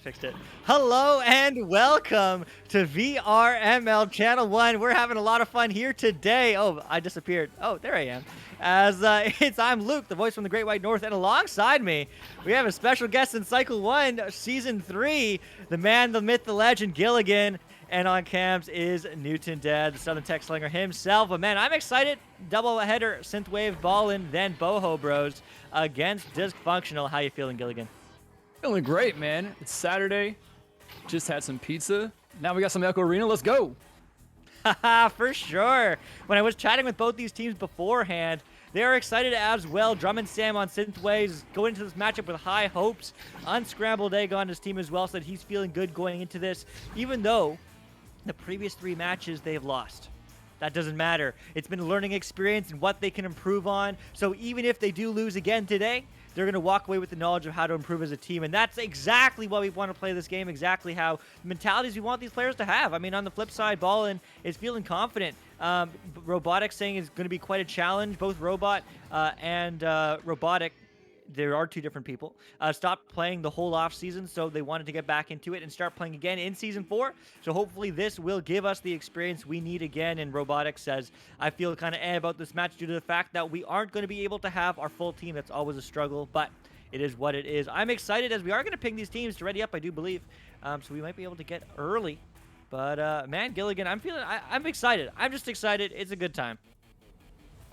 Fixed it. Hello and welcome to VRML Channel 1. We're having a lot of fun here today. Oh, I disappeared. Oh, there I am. I'm Luke, the voice from the Great White North, and alongside me, we have a special guest in Cycle 1, Season 3, the man, the myth, the legend, Giligin. And on cams is Newton Dad, the Southern Tech Slinger himself. But man, I'm excited. Double header, Synthwave, Ballin, then Boho Bros against Discfunctional. How you feeling, Giligin? Feeling great, man. It's Saturday. Just had some pizza. Now we got some Echo Arena. Let's go. Haha, for sure. When I was chatting with both these teams beforehand, they are excited as well. Drum and Sam on Synthwaves going into this matchup with high hopes. Unscrambled Egg on his team as well, so that he's feeling good going into this, even though the previous 3 matches they have lost. That doesn't matter. It's been a learning experience and what they can improve on. So even if they do lose again today, they're going to walk away with the knowledge of how to improve as a team. And that's exactly why we want to play this game, exactly how mentalities we want these players to have. I mean, on the flip side, Ballin is feeling confident. Robotics saying is going to be quite a challenge. Both Robot and Robotic, there are 2 different people, stopped playing the whole off season, so they wanted to get back into it and start playing again in Season 4. So hopefully this will give us the experience we need again. And Robotics says, I feel kind of about this match due to the fact that we aren't going to be able to have our full team. That's always a struggle, but it is what it is. I'm excited as we are going to ping these teams to ready up, I do believe. So we might be able to get early. But man, Giligin, I'm excited. I'm just excited. It's a good time.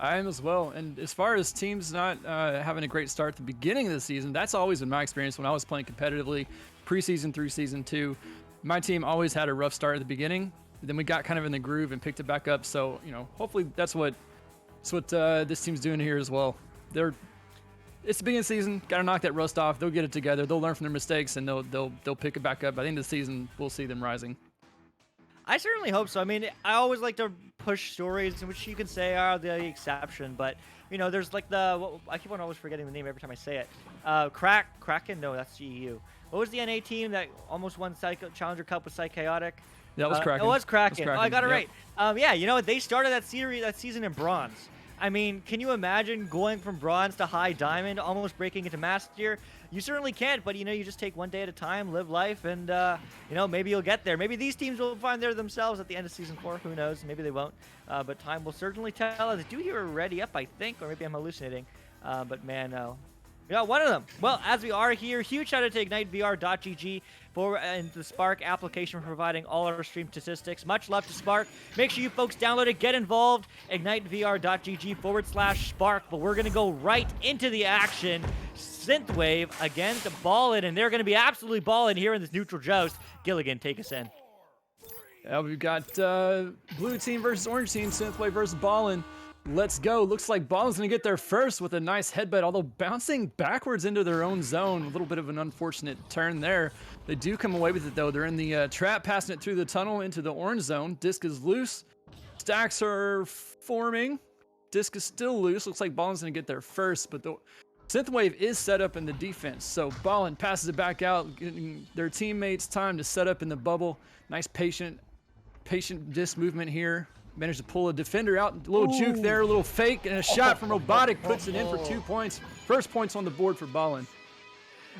I am as well. And as far as teams not having a great start at the beginning of the season, that's always been my experience when I was playing competitively, preseason through Season 2. My team always had a rough start at the beginning. Then we got kind of in the groove and picked it back up. So, you know, hopefully that's what this team's doing here as well. It's the beginning of the season. Got to knock that rust off. They'll get it together. They'll learn from their mistakes, and they'll pick it back up. By the end of the season, we'll see them rising. I certainly hope so. I mean, I always like to push stories in which you can say are the exception, but you know, there's like I keep on always forgetting the name every time I say it. Kraken? No, that's GEU. What was the NA team that almost won Challenger Cup with Psychotic? That was Kraken. It was Kraken. Oh, I got it Yep. right. Yeah, you know what? They started that season in bronze. I mean, can you imagine going from bronze to high diamond, almost breaking into master? You certainly can't, but you know, you just take one day at a time, live life, and you know, maybe you'll get there. Maybe these teams will find there themselves at the end of Season 4. Who knows? Maybe they won't. But time will certainly tell. I do hear ready up, I think, or maybe I'm hallucinating. But man, no. Yeah, one of them. Well, as we are here, huge shout out to IgniteVR.gg and the Spark application for providing all our stream statistics. Much love to Spark. Make sure you folks download it, get involved. IgniteVR.gg/Spark. But we're going to go right into the action. Synthwave against Ballin, and they're going to be absolutely balling here in this neutral joust. Giligin, take us in. Yeah, we've got blue team versus orange team, Synthwave versus Ballin. Let's go. Looks like Ballin's going to get there first with a nice headbutt, although bouncing backwards into their own zone. A little bit of an unfortunate turn there. They do come away with it, though. They're in the trap, passing it through the tunnel into the orange zone. Disc is loose. Stacks are forming. Disc is still loose. Looks like Ballin's going to get there first, but the Synthwave is set up in the defense. So Ballin passes it back out, getting their teammates time to set up in the bubble. Nice patient disc movement here. Managed to pull a defender out, a little juke there, a little fake, and a shot from Robotic puts it in for 2 points. First points on the board for Ballin.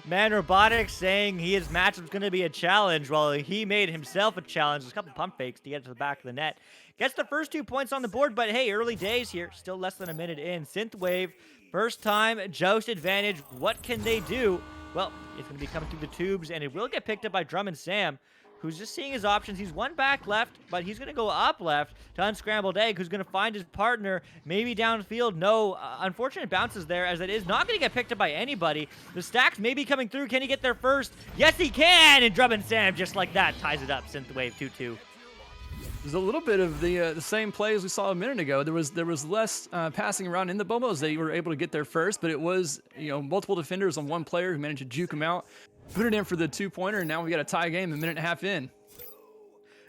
Man, Robotic saying his matchup's going to be a challenge. Well, he made himself a challenge. There's a couple pump fakes to get to the back of the net. Gets the first 2 points on the board, but hey, early days here. Still less than a minute in. Synthwave, first time, joust advantage. What can they do? Well, it's going to be coming through the tubes, and it will get picked up by Drum and Sam, who's just seeing his options. He's one back left, but he's going to go up left to Unscrambled Egg, who's going to find his partner, maybe downfield. No, unfortunate bounces there, as it is not going to get picked up by anybody. The stacks may be coming through. Can he get there first? Yes, he can! And Drummond Sam, just like that, ties it up. Synthwave 2-2. There's a little bit of the same play as we saw a minute ago. There was less passing around in the Bobos. They were able to get there first, but it was multiple defenders on one player who managed to juke him out, put it in for the 2-pointer, and now we got a tie game a minute and a half in.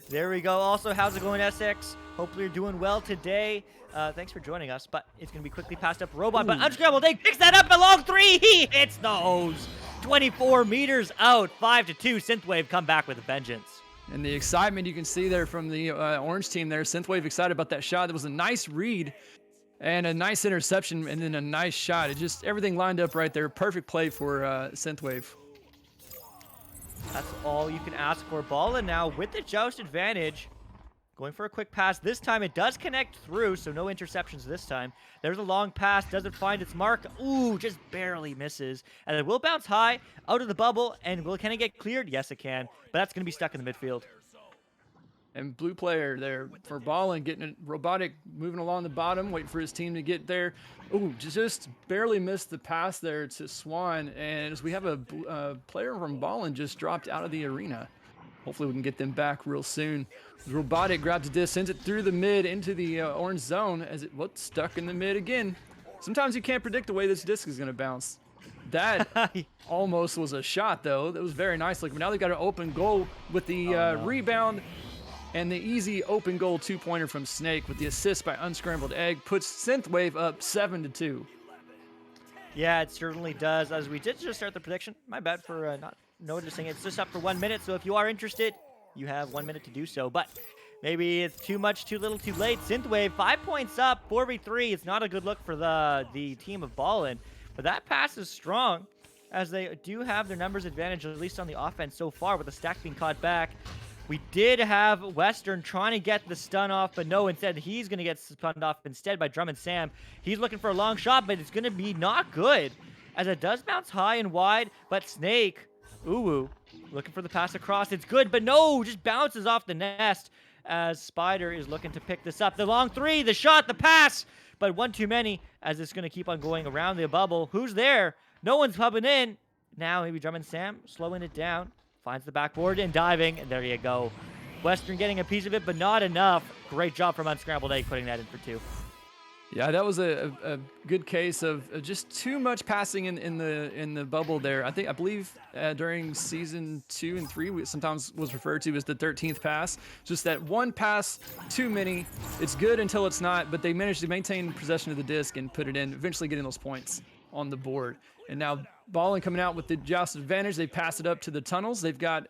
There we go. Also, how's it going, Essex? Hopefully you're doing well today. Thanks for joining us, but it's going to be quickly passed up Robot, but Unscrambled Egg picks that up along 3. He hits the hose. 24 meters out, 5-2. Synthwave come back with a vengeance. And the excitement you can see there from the orange team there. Synthwave excited about that shot. There was a nice read and a nice interception and then a nice shot. It just, everything lined up right there. Perfect play for Synthwave. That's all you can ask for. Ballin now with the joust advantage. Going for a quick pass. This time it does connect through, so no interceptions this time. There's a long pass. Doesn't find its mark. Ooh, just barely misses. And it will bounce high out of the bubble. And can it get cleared? Yes, it can. But that's going to be stuck in the midfield. And blue player there for Ballin, getting it robotic, moving along the bottom, waiting for his team to get there. Ooh, just barely missed the pass there to Swan. And as we have a player from Ballin just dropped out of the arena. Hopefully we can get them back real soon. Robotic grabs a disc, sends it through the mid into the orange zone as it looks stuck in the mid again. Sometimes you can't predict the way this disc is going to bounce. That almost was a shot, though. That was very nice. Like, now they've got an open goal with the rebound and the easy open goal 2-pointer from Snake with the assist by Unscrambled Egg puts Synthwave up 7-2. Yeah, it certainly does. As we did just start the prediction, my bad for not noticing. It's just up for 1 minute, so if you are interested, you have 1 minute to do so. But maybe it's too much, too little, too late. Synthwave 5 points up, 4v3. It's not a good look for the team of Ballin, but that pass is strong, as they do have their numbers advantage, at least on the offense so far, with the stack being caught back. We did have Western trying to get the stun off, but no, instead he's going to get stunned off instead by Drummond Sam. He's looking for a long shot, but it's going to be not good, as it does bounce high and wide, but Snake, ooh, looking for the pass across. It's good, but no, just bounces off the nest as Spider is looking to pick this up. The long 3, the shot, the pass, but one too many, as it's going to keep on going around the bubble. Who's there? No one's pumping in. Now maybe Drummond Sam slowing it down. Finds the backboard and diving, and there you go. Western getting a piece of it, but not enough. Great job from Unscrambled Egg putting that in for 2. Yeah, that was a good case of just too much passing in the bubble there. I believe during season 2 and 3, it sometimes was referred to as the 13th pass. Just that one pass too many. It's good until it's not, but they managed to maintain possession of the disc and put it in, eventually getting those points on the board. And now Ballin coming out with the joust advantage. They pass it up to the tunnels. They've got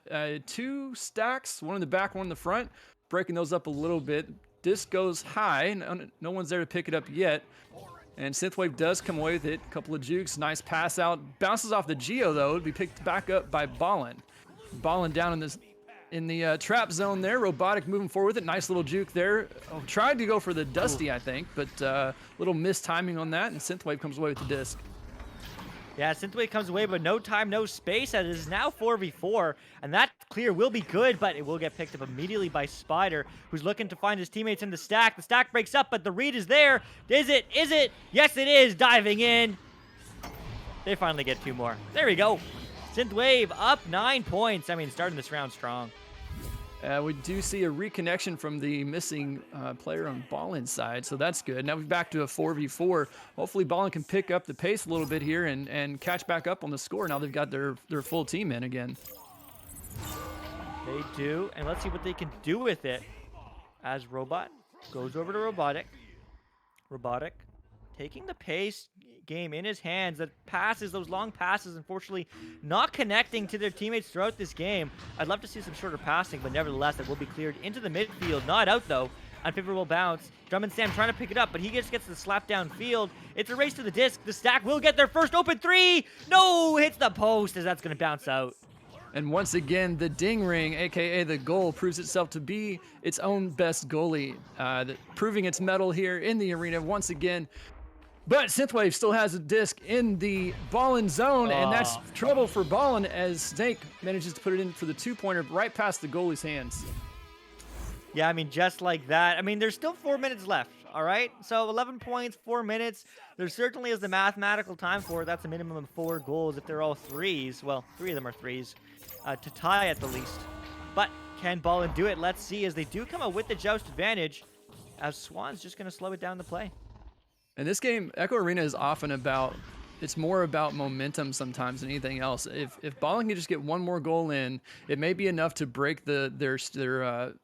2 stacks, one in the back, one in the front, breaking those up a little bit. Disc goes high. No one's there to pick it up yet. And Synthwave does come away with it. A couple of jukes. Nice pass out. Bounces off the Geo, though. It'd be picked back up by Ballin. Ballin down in the trap zone there. Robotic moving forward with it. Nice little juke there. Tried to go for the Dusty, I think, but little mistiming on that, and Synthwave comes away with the disc. Yeah, Synthwave comes away, but no time, no space, as it is now 4v4, and that clear will be good, but it will get picked up immediately by Spider, who's looking to find his teammates in the stack. The stack breaks up, but the read is there. Is it? Is it? Yes, it is. Diving in. They finally get 2 more. There we go. Synthwave up 9 points. I mean, starting this round strong. We do see a reconnection from the missing player on Ballin's side, so that's good. Now we're back to a 4v4. Hopefully Ballin can pick up the pace a little bit here and catch back up on the score. Now they've got their full team in again. They do, and let's see what they can do with it. As Robot goes over to Robotic. Robotic taking the pace game in his hands. That passes, those long passes, unfortunately not connecting to their teammates throughout this game. I'd love to see some shorter passing, but nevertheless, it will be cleared into the midfield. Not out, though. Unfavorable bounce. Drummond Sam trying to pick it up, but he just gets the slap downfield. It's a race to the disc. The stack will get their first open 3. No, hits the post, as that's going to bounce out. And once again, the ding ring, aka the goal, proves itself to be its own best goalie, proving its mettle here in the arena once again. But Synthwave still has a disc in the Ballin zone, and that's Oh. trouble for Ballin as Snake manages to put it in for the 2-pointer right past the goalie's hands. Yeah, I mean, just like that. I mean, there's still 4 minutes left, all right? So 11 points, 4 minutes. There certainly is the mathematical time for it. That's a minimum of 4 goals if they're all threes. Well, 3 of them are threes, to tie at the least. But can Ballin do it? Let's see, as they do come up with the joust advantage, as Swan's just going to slow it down the play. In this game, Echo Arena is often about, it's more about momentum sometimes than anything else. If Ballin can just get one more goal in, it may be enough to break their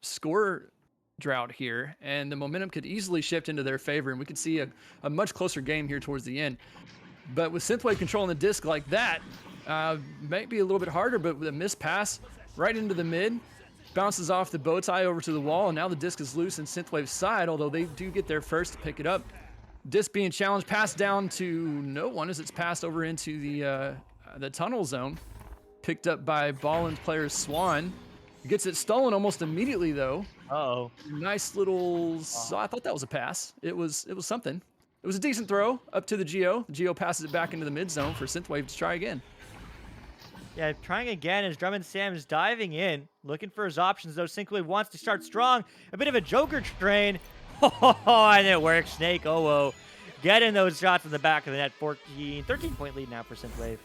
score drought here, and the momentum could easily shift into their favor, and we could see a much closer game here towards the end. But with Synthwave controlling the disc like that, might be a little bit harder, but with a missed pass right into the mid, bounces off the bow tie over to the wall, and now the disc is loose in Synthwave's side, although they do get there first to pick it up. Disc being challenged, passed down to no one as it's passed over into the tunnel zone. Picked up by Ballin player Swan. Gets it stolen almost immediately though. Uh-oh. Nice little. I thought that was a pass. It was something. It was a decent throw up to the Geo. The Geo passes it back into the mid zone for Synthwave to try again. Yeah, trying again as Drummond Sam is diving in, looking for his options, though. Synthwave wants to start strong. A bit of a Joker train. Oh, and it works. Snake, oh, getting those shots in the back of the net. 13-point lead now for Synthwave.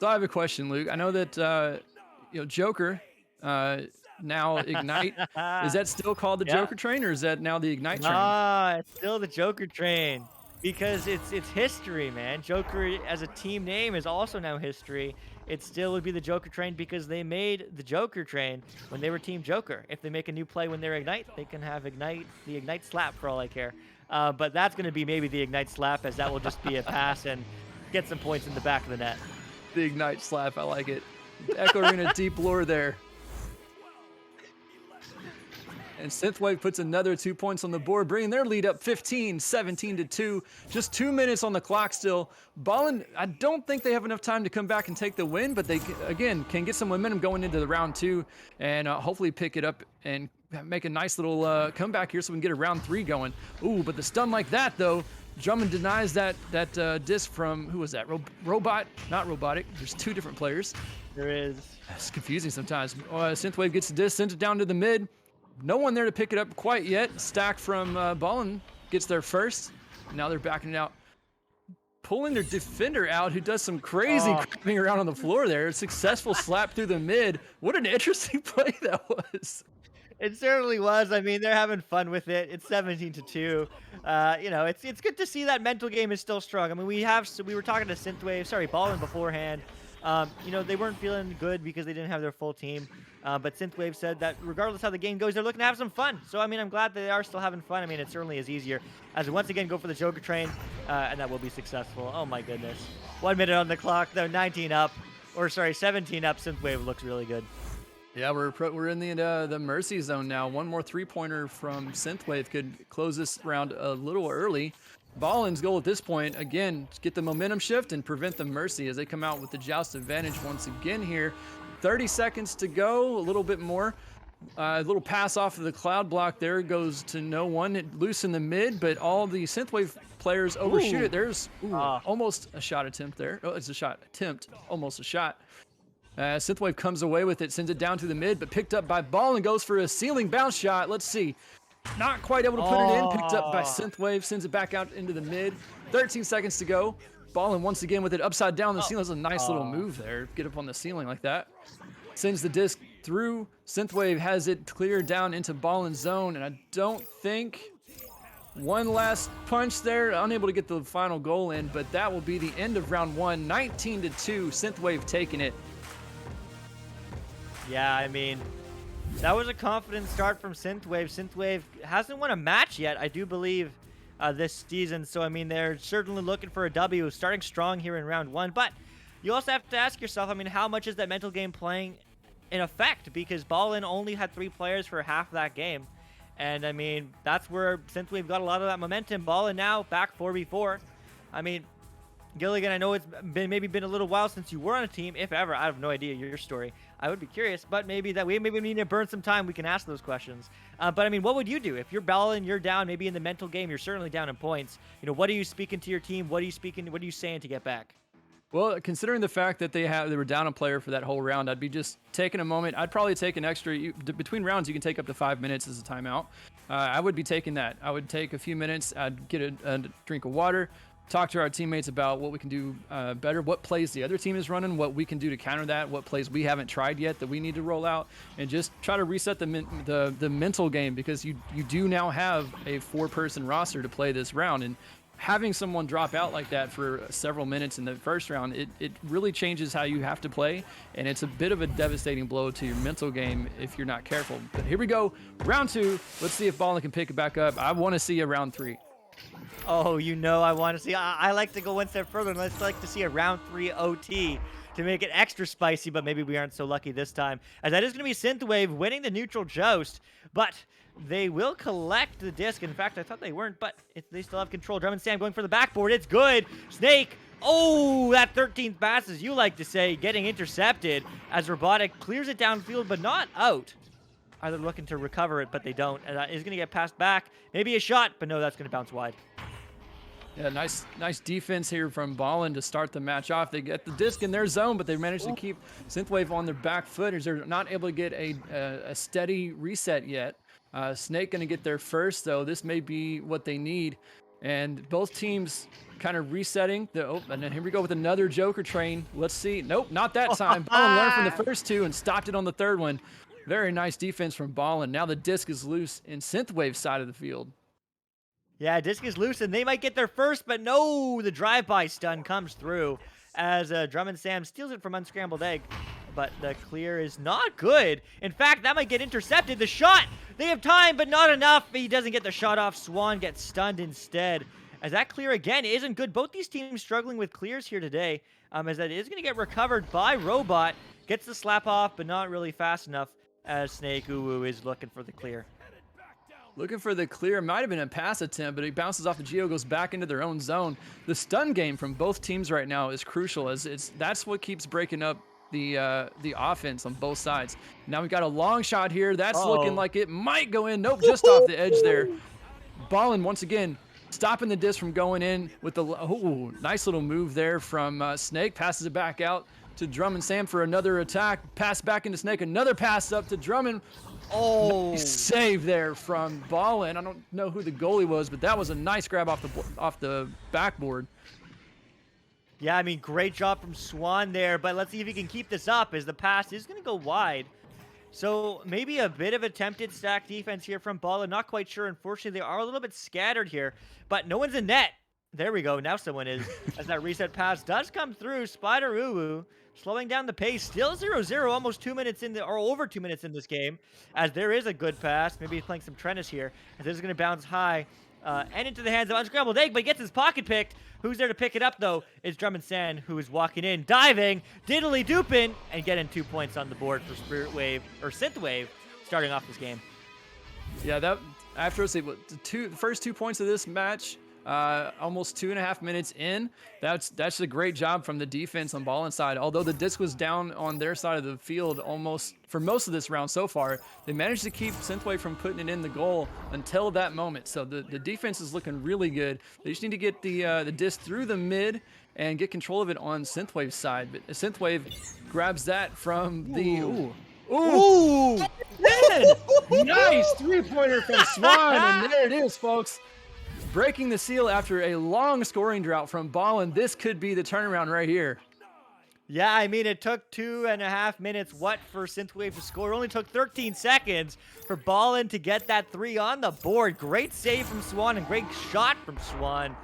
So I have a question, Luke. I know that Joker, now Ignite. Is that still called the Joker train, or is that now the Ignite train? Ah, it's still the Joker train because it's history, man. Joker as a team name is also now history. It still would be the Joker train because they made the Joker train when they were Team Joker. If they make a new play when they're Ignite, they can have the Ignite slap for all I care. But that's going to be maybe the Ignite slap, as that will just be a pass and get some points in the back of the net. The Ignite slap, I like it. Echo Arena deep lore there. And Synthwave puts another 2 points on the board, bringing their lead up 17-2. Just 2 minutes on the clock still. Ballin, I don't think they have enough time to come back and take the win, but they, again, can get some momentum going into the round 2 and hopefully pick it up and make a nice little comeback here so we can get a round 3 going. Ooh, but the stun like that, though, Drummond denies that disc from, who was that? Robot? Not Robotic. There's 2 different players. There is. It's confusing sometimes. Synthwave gets the disc, sends it down to the mid. No one there to pick it up quite yet. Stack from Ballin gets there first. Now they're backing it out. Pulling their defender out, who does some crazy creeping around on the floor there. A successful slap through the mid. What an interesting play that was. It certainly was. I mean, they're having fun with it. It's 17-2. It's good to see that mental game is still strong. I mean, we were talking to Synthwave, Ballin beforehand. They weren't feeling good because they didn't have their full team. But Synthwave said that regardless how the game goes, they're looking to have some fun. So, I mean, I'm glad that they are still having fun. I mean, it certainly is easier as we once again go for the Joker train, and that will be successful. Oh, my goodness. 1 minute on the clock, though, 17 up. 17 up. Synthwave looks really good. Yeah, we're in the mercy zone now. One more 3-pointer from Synthwave could close this round a little early. Ballin's goal at this point, again, get the momentum shift and prevent the mercy as they come out with the joust advantage once again here. 30 seconds to go, a little bit more. A little pass off of the cloud block there goes to no one. It loose in the mid, but all the Synthwave players overshoot it. There's almost a shot attempt there. Oh, it's a shot attempt, almost a shot. Synthwave comes away with it, sends it down to the mid, but picked up by Ballin, goes for a ceiling bounce shot. Let's see. Not quite able to put it in. Picked up by Synthwave, sends it back out into the mid. 13 seconds to go. Ballin once again with it upside down the ceiling. That's a nice little move there. Get up on the ceiling like that. Sends the disc through. Synthwave has it cleared down into Ballin's zone, and I don't think one last punch there. Unable to get the final goal in, but that will be the end of round 1. 19-2. Synthwave taking it. Yeah, I mean, that was a confident start from Synthwave. Synthwave hasn't won a match yet, I do believe, this season. So, I mean, they're certainly looking for a W, starting strong here in round 1. But you also have to ask yourself, I mean, how much is that mental game playing in effect? Because Ballin only had 3 players for half of that game. And, I mean, that's where Synthwave got a lot of that momentum. Ballin now back 4v4. I mean, Gilligan, I know it's maybe been a little while since you were on a team, if ever. I have no idea your story. I would be curious, but maybe we need to burn some time. We can ask those questions. But I mean, what would you do if you're Ballin, you're down? Maybe in the mental game, you're certainly down in points. You know, what are you speaking to your team? What are you speaking? What are you saying to get back? Well, considering the fact that they were down a player for that whole round, I'd be just taking a moment. I'd probably take an extra. Between rounds, you can take up to 5 minutes as a timeout. I would be taking that. I would take a few minutes. I'd get a drink of water, talk to our teammates about what we can do better, what plays the other team is running, what we can do to counter that, what plays we haven't tried yet that we need to roll out, and just try to reset the mental game, because you do now have a 4-person roster to play this round, and having someone drop out like that for several minutes in the first round, it really changes how you have to play, and it's a bit of a devastating blow to your mental game if you're not careful. But here we go, round 2. Let's see if Ballin can pick it back up. I want to see a round 3. Oh, you know, I want to see. I like to go one step further, and let's like to see a round 3 OT to make it extra spicy, but maybe we aren't so lucky this time, as that is going to be Synthwave winning the neutral joust, but they will collect the disc. In fact, I thought they weren't, but they still have control. Drum and Sam going for the backboard. It's good. Snake. Oh, that 13th pass, as you like to say, getting intercepted as Robotic clears it downfield, but not out. Are they looking to recover it, but they don't. And that is going to get passed back. Maybe a shot, but no, that's going to bounce wide. Yeah, nice defense here from Ballin to start the match off. They get the disc in their zone, but they managed to keep Synthwave on their back foot as they're not able to get a steady reset yet. Snake going to get there first, though. This may be what they need. And both teams kind of resetting. And then here we go with another Joker train. Let's see. Nope, not that time. Ballin learned from the first 2 and stopped it on the 3rd one. Very nice defense from Ballin. Now the disc is loose in Synthwave's side of the field. Yeah, disc is loose, and they might get there first, but no, the drive-by stun comes through as Drum and Sam steals it from Unscrambled Egg, but the clear is not good. In fact, that might get intercepted. The shot, they have time, but not enough. He doesn't get the shot off. Swan gets stunned instead, as that clear, again, isn't good. Both these teams struggling with clears here today, as that is going to get recovered by Robot. Gets the slap off, but not really fast enough, as Snake Uwu is looking for the clear. Looking for the clear. Might have been a pass attempt, but he bounces off the Geo, goes back into their own zone. The stun game from both teams right now is crucial, as that's what keeps breaking up the offense on both sides. Now we got a long shot here. That's looking like it might go in. Nope, just off the edge there. Ballin once again stopping the disc from going in with the nice little move there from Snake. Passes it back out to Drum and Sam for another attack. Pass back into Snake. Another pass up to Drummond. Oh, nice save there from Ballin. I don't know who the goalie was, but that was a nice grab off the backboard. Yeah, I mean, great job from Swan there, but let's see if he can keep this up, as the pass is going to go wide. So maybe a bit of attempted stack defense here from Ballin. Not quite sure. Unfortunately, they are a little bit scattered here, but no one's in net. There we go. Now someone is, as that reset pass does come through. Spider Uwu slowing down the pace. Still 0-0, almost 2 minutes in or over 2 minutes in this game, as there is a good pass. Maybe he's playing some Trennis here, as this is going to bounce high and into the hands of Unscrambled Egg, but he gets his pocket picked. Who's there to pick it up, though, is Drum and Sand, who is walking in, diving, diddly-dooping, and getting 2 points on the board for Synthwave, starting off this game. Yeah, that after the first 2 points of this match, almost 2.5 minutes in, that's a great job from the defense on Ballin's side. Although the disc was down on their side of the field almost for most of this round so far, they managed to keep Synthwave from putting it in the goal until that moment. So the defense is looking really good. They just need to get the disc through the mid and get control of it on Synthwave's side. But Synthwave grabs that from the Ooh! Nice 3-pointer from Swan, and there it is, folks. Breaking the seal after a long scoring drought from Ballin. This could be the turnaround right here. Yeah, I mean, it took 2.5 minutes, for Synthwave to score. It only took 13 seconds for Ballin to get that 3 on the board. Great save from Swan and great shot from Swan.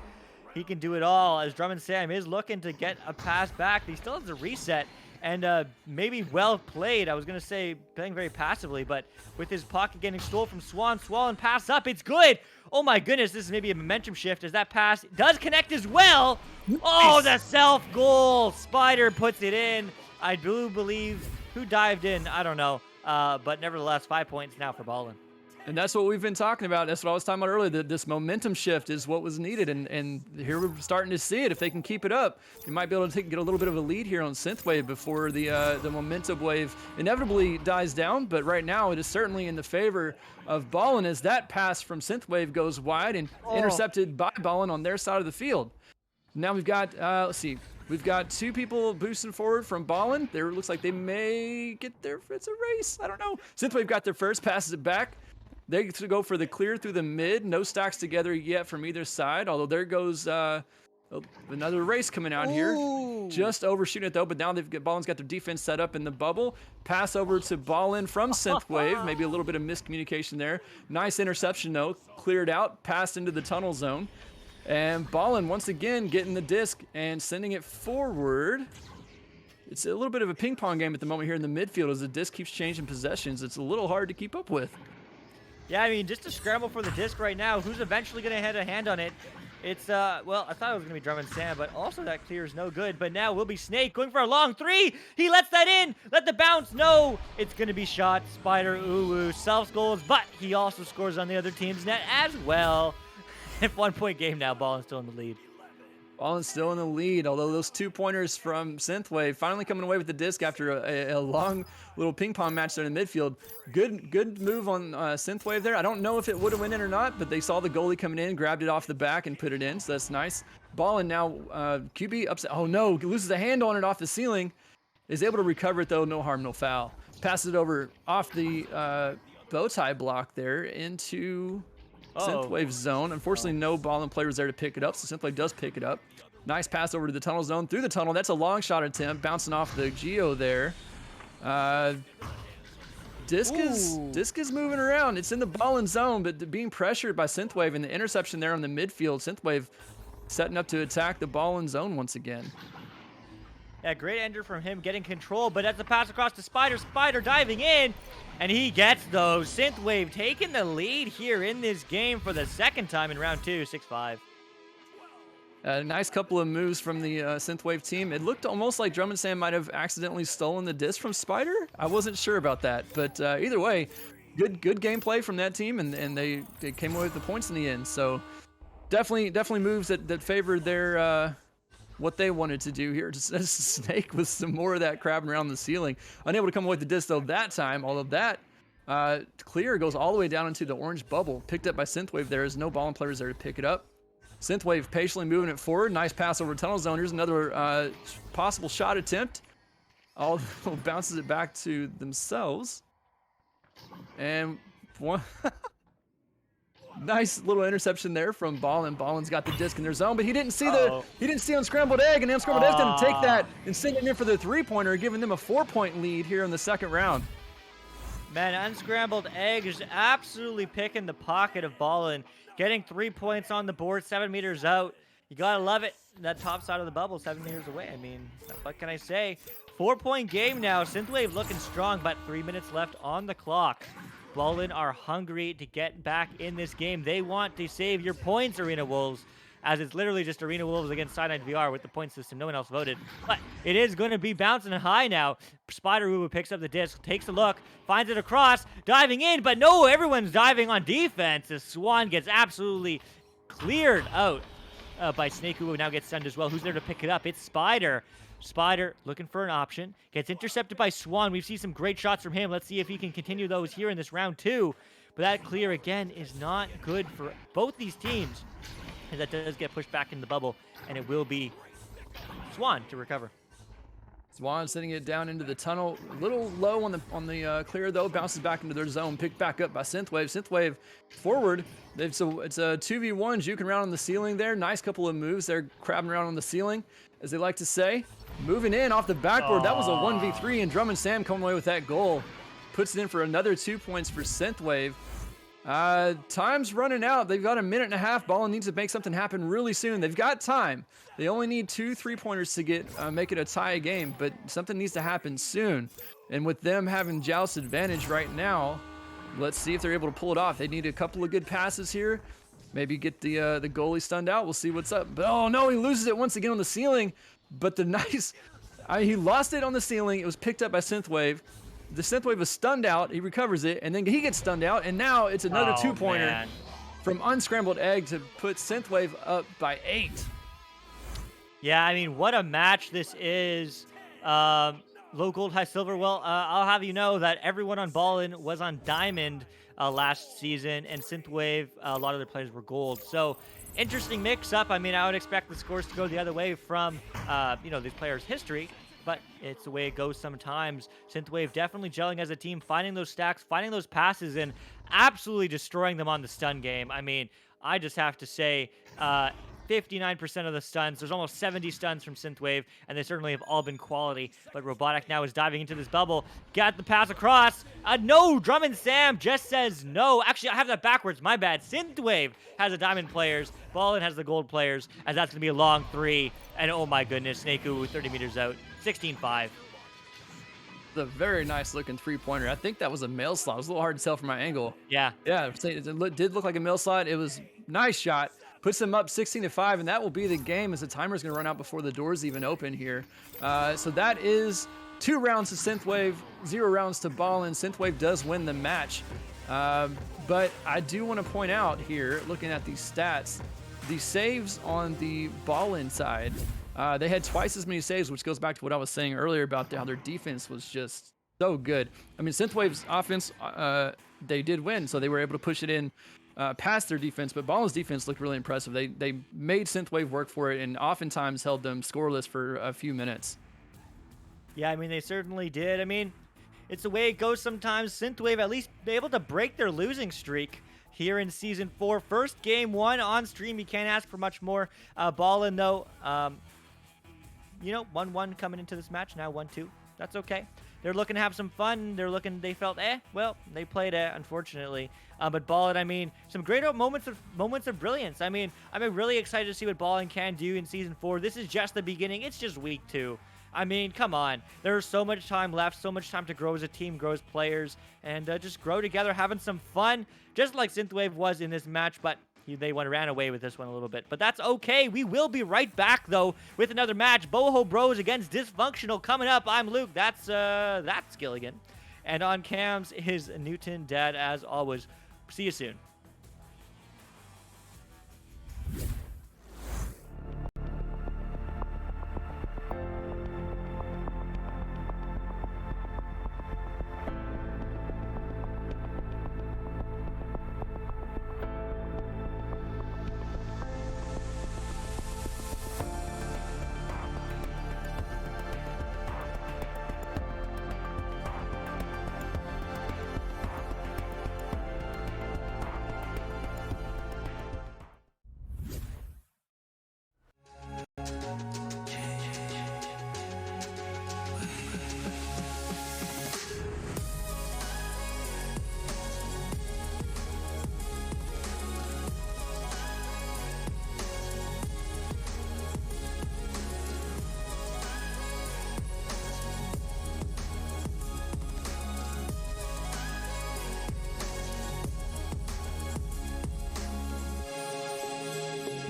He can do it all, as Drum and Sam is looking to get a pass back. He still has a reset. And maybe well played. I was going to say playing very passively, but with his pocket getting stolen from Swan, Swollen pass up. It's good. Oh my goodness, this is maybe a momentum shift, as that pass does connect as well. Oh, the self-goal. Spider puts it in. I do believe who dived in. I don't know. But nevertheless, 5 points now for Ballin. And that's what we've been talking about. That's what I was talking about earlier. That this momentum shift is what was needed, and here we're starting to see it. If they can keep it up, they might be able to get a little bit of a lead here on Synthwave before the momentum wave inevitably dies down. But right now, it is certainly in the favor of Ballin as that pass from Synthwave goes wide and intercepted by Ballin on their side of the field. Now we've got let's see. We've got two people boosting forward from Ballin. There looks like they may get there. It's a race. I don't know. Synthwave got there first, passes it back. They get to go for the clear through the mid. No stacks together yet from either side, although there goes another race coming out here. Just overshooting it though, but now Ballin's got their defense set up in the bubble. Pass over to Ballin from Synthwave. Maybe a little bit of miscommunication there. Nice interception though. Cleared out, passed into the tunnel zone. And Ballin once again getting the disc and sending it forward. It's a little bit of a ping pong game at the moment here in the midfield as the disc keeps changing possessions. It's a little hard to keep up with. Yeah, I mean, just to scramble for the disc right now, who's eventually going to have a hand on it? It's, well, I thought it was going to be Drum and Sam, but also that clear is no good. But now will be Snake going for a long three. He lets that in. Let the bounce. No, it's going to be shot. Spider, ooh, self-goals, but he also scores on the other team's net as well. At 1 point game now, Ballin's still in the lead. Ballin's still in the lead, although those 2-pointers from Synthwave finally coming away with the disc after a long little ping pong match there in the midfield. Good move on Synthwave there. I don't know if it would have went in or not, but they saw the goalie coming in, grabbed it off the back and put it in, so that's nice. Ballin now, QB upset. Oh no, loses a hand on it off the ceiling. Is able to recover it though, no harm, no foul. Passes it over off the bow tie block there into Synthwave zone. Unfortunately, no Ballin player was there to pick it up, so Synthwave does pick it up. Nice pass over to the tunnel zone through the tunnel. That's a long shot attempt, bouncing off the Geo there. Disc is moving around. It's in the Ballin zone, but being pressured by Synthwave and the interception there on the midfield. Synthwave setting up to attack the Ballin zone once again. Yeah, great ender from him getting control, but that's a pass across to Spider. Spider diving in, and he gets those. Synthwave taking the lead here in this game for the second time in round 2, 6-5. A nice couple of moves from the Synthwave team. It looked almost like Drum and Sam might have accidentally stolen the disc from Spider. I wasn't sure about that, but either way, good gameplay from that team, and they came away with the points in the end. So definitely moves that favored their what they wanted to do here. Just Snake with some more of that crabbing around the ceiling. Unable to come away with the disc though that time, although that clear goes all the way down into the orange bubble. Picked up by Synthwave. There is no Ballin players there to pick it up. Synthwave patiently moving it forward. Nice pass over tunnel zone. Here's another possible shot attempt. All bounces it back to themselves. And one nice little interception there from Ballin. Ballin's got the disc in their zone, but he didn't see Unscrambled Egg, and Unscrambled Egg's gonna take that and send it in for the 3-pointer, giving them a 4-point lead here in the second round. Man, Unscrambled Egg is absolutely picking the pocket of Ballin, getting 3 points on the board, 7 meters out. You gotta love it. That top side of the bubble, 7 meters away. I mean, what can I say? 4-point game now. Synthwave looking strong, but 3 minutes left on the clock. Ballin are hungry to get back in this game. They want to save your points, Arena Wolves, as it's literally just Arena Wolves against Cyanide VR with the point system. No one else voted. But it is going to be bouncing high now. Spider Woo picks up the disc, takes a look, finds it across, diving in, but no, everyone's diving on defense as Swan gets absolutely cleared out by Snake, who now gets stunned as well. Who's there to pick it up? It's Spider. Spider looking for an option. Gets intercepted by Swan. We've seen some great shots from him. Let's see if he can continue those here in this round 2. But that clear, again, is not good for both these teams. And that does get pushed back in the bubble. And it will be Swan to recover. Swan sending it down into the tunnel. A little low on the clear, though. Bounces back into their zone. Picked back up by Synthwave. Synthwave forward. It's a 2v1 juking around on the ceiling there. Nice couple of moves there, crabbing around on the ceiling, as they like to say. Moving in off the backboard. That was a 1v3, and Drum and Sam coming away with that goal. Puts it in for another 2 points for Synthwave. Time's running out. They've got a minute and a half. Ballin needs to make something happen really soon. They've got time. They only need 2 3-pointers to make it a tie game, but something needs to happen soon. And with them having Joust advantage right now, let's see if they're able to pull it off. They need a couple of good passes here. Maybe get the goalie stunned out. We'll see what's up. But oh no, he loses it once again on the ceiling. But he lost it on the ceiling. It was picked up by Synthwave. The Synthwave is stunned out. He recovers it, and then he gets stunned out, and now it's another Oh, two-pointer man. from Unscrambled Egg to put Synthwave up by 8. Yeah, I mean, what a match this is. Low gold, high silver. Well, I'll have you know that everyone on Ballin was on diamond last season, and Synthwave, a lot of their players were gold. So, interesting mix-up. I mean, I would expect the scores to go the other way from, these players' history, but it's the way it goes sometimes. Synthwave definitely gelling as a team, finding those stacks, finding those passes, and absolutely destroying them on the stun game. I mean, I just have to say, 59% of the stuns. There's almost 70 stuns from Synthwave, and they certainly have all been quality. But Robotic now is diving into this bubble. Got the pass across. No, Drummond Sam just says no. Actually, I have that backwards. My bad. Synthwave has the diamond players. Ballin has the gold players, as that's going to be a long 3. And oh my goodness, Snaku 30 meters out. 16-5. A very nice looking 3-pointer. I think that was a mail slot. It was a little hard to tell from my angle. Yeah. Yeah, it did look like a mail slot. It was nice shot. Puts them up 16-5, and that will be the game as the timer is going to run out before the doors even open here. So that is 2 rounds to Synthwave, 0 rounds to Ballin. Synthwave does win the match. But I do want to point out here, looking at these stats, the saves on the Ballin side, they had twice as many saves, which goes back to what I was saying earlier about how their defense was just so good. I mean, Synthwave's offense, they did win, so they were able to push it in past their defense, but Ballin's defense looked really impressive. They made Synthwave work for it and oftentimes held them scoreless for a few minutes. Yeah, I mean, they certainly did. I mean, it's the way it goes sometimes. Synthwave at least able to break their losing streak here in Season 4. First game 1 on stream. You can't ask for much more. Ballin, though, 1-1 coming into this match. Now 1-2. That's okay. They're looking to have some fun. They felt, well, they played unfortunately. But Ballin, I mean, some great moments of brilliance. I mean, I'm really excited to see what Ballin can do in Season 4. This is just the beginning. It's just week 2. I mean, come on. There's so much time left, so much time to grow as a team, grow as players, and just grow together, having some fun, just like Synthwave was in this match, but they ran away with this one a little bit. But that's okay. We will be right back, though, with another match. Boho Bros against Discfunctional coming up. I'm Luke. That's Giligin. And on cams is Newton Dad, as always. See you soon.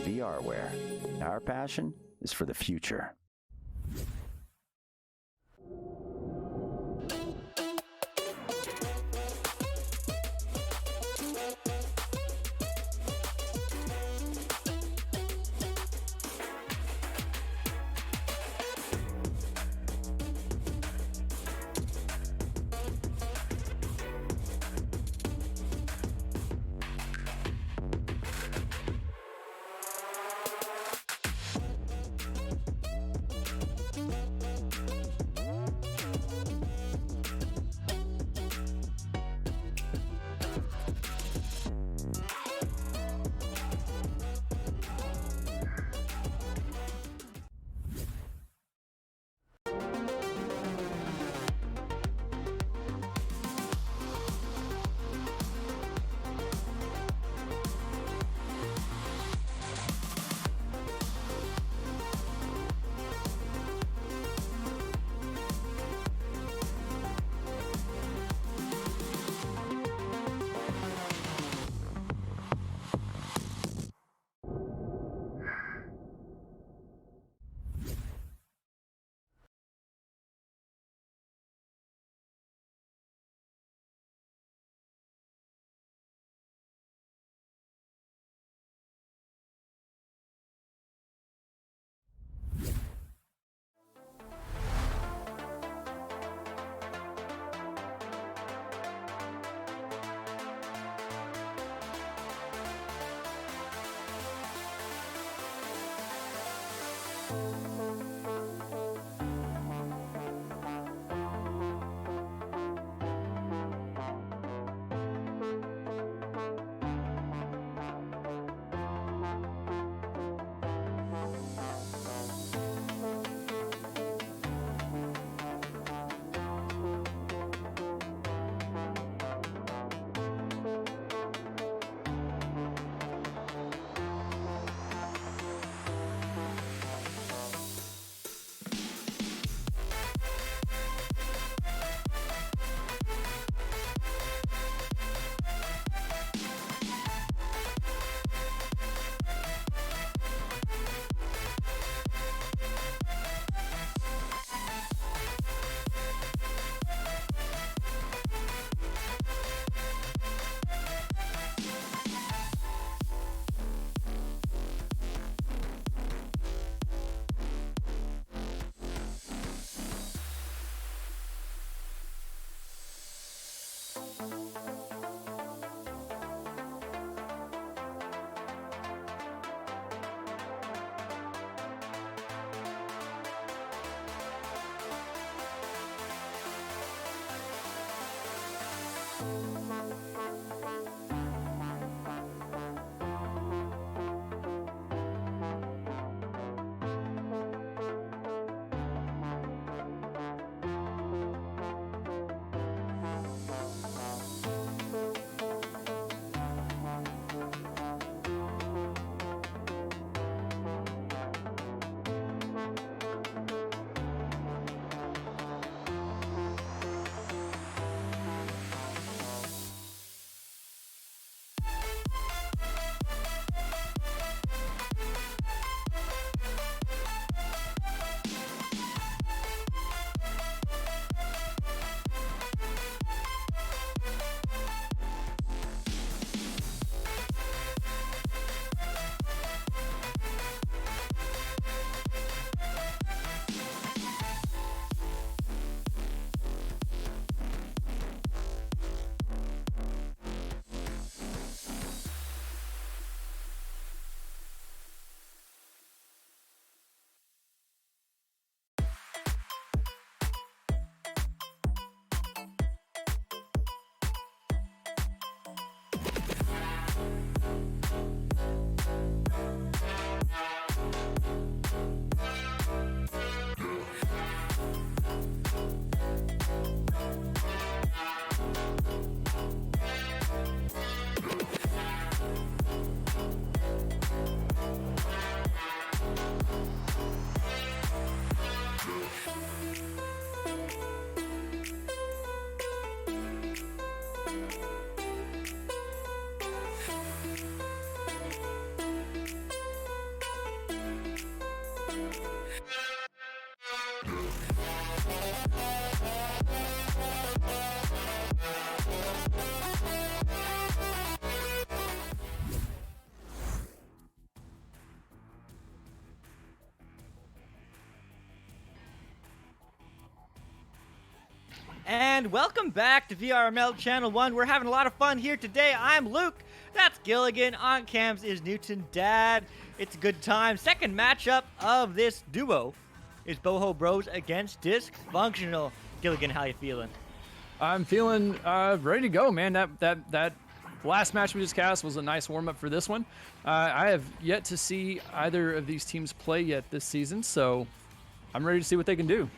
VRware. Our passion is for the future. And welcome back to VRML Channel 1. We're having a lot of fun here today. I'm Luke. That's Giligin. On cams is Newton Dad. It's a good time. Second matchup of this duo is Boho Bros against Discfunctional. Giligin, how you feeling? I'm feeling ready to go, man. That last match we just cast was a nice warm-up for this one. I have yet to see either of these teams play yet this season, so I'm ready to see what they can do.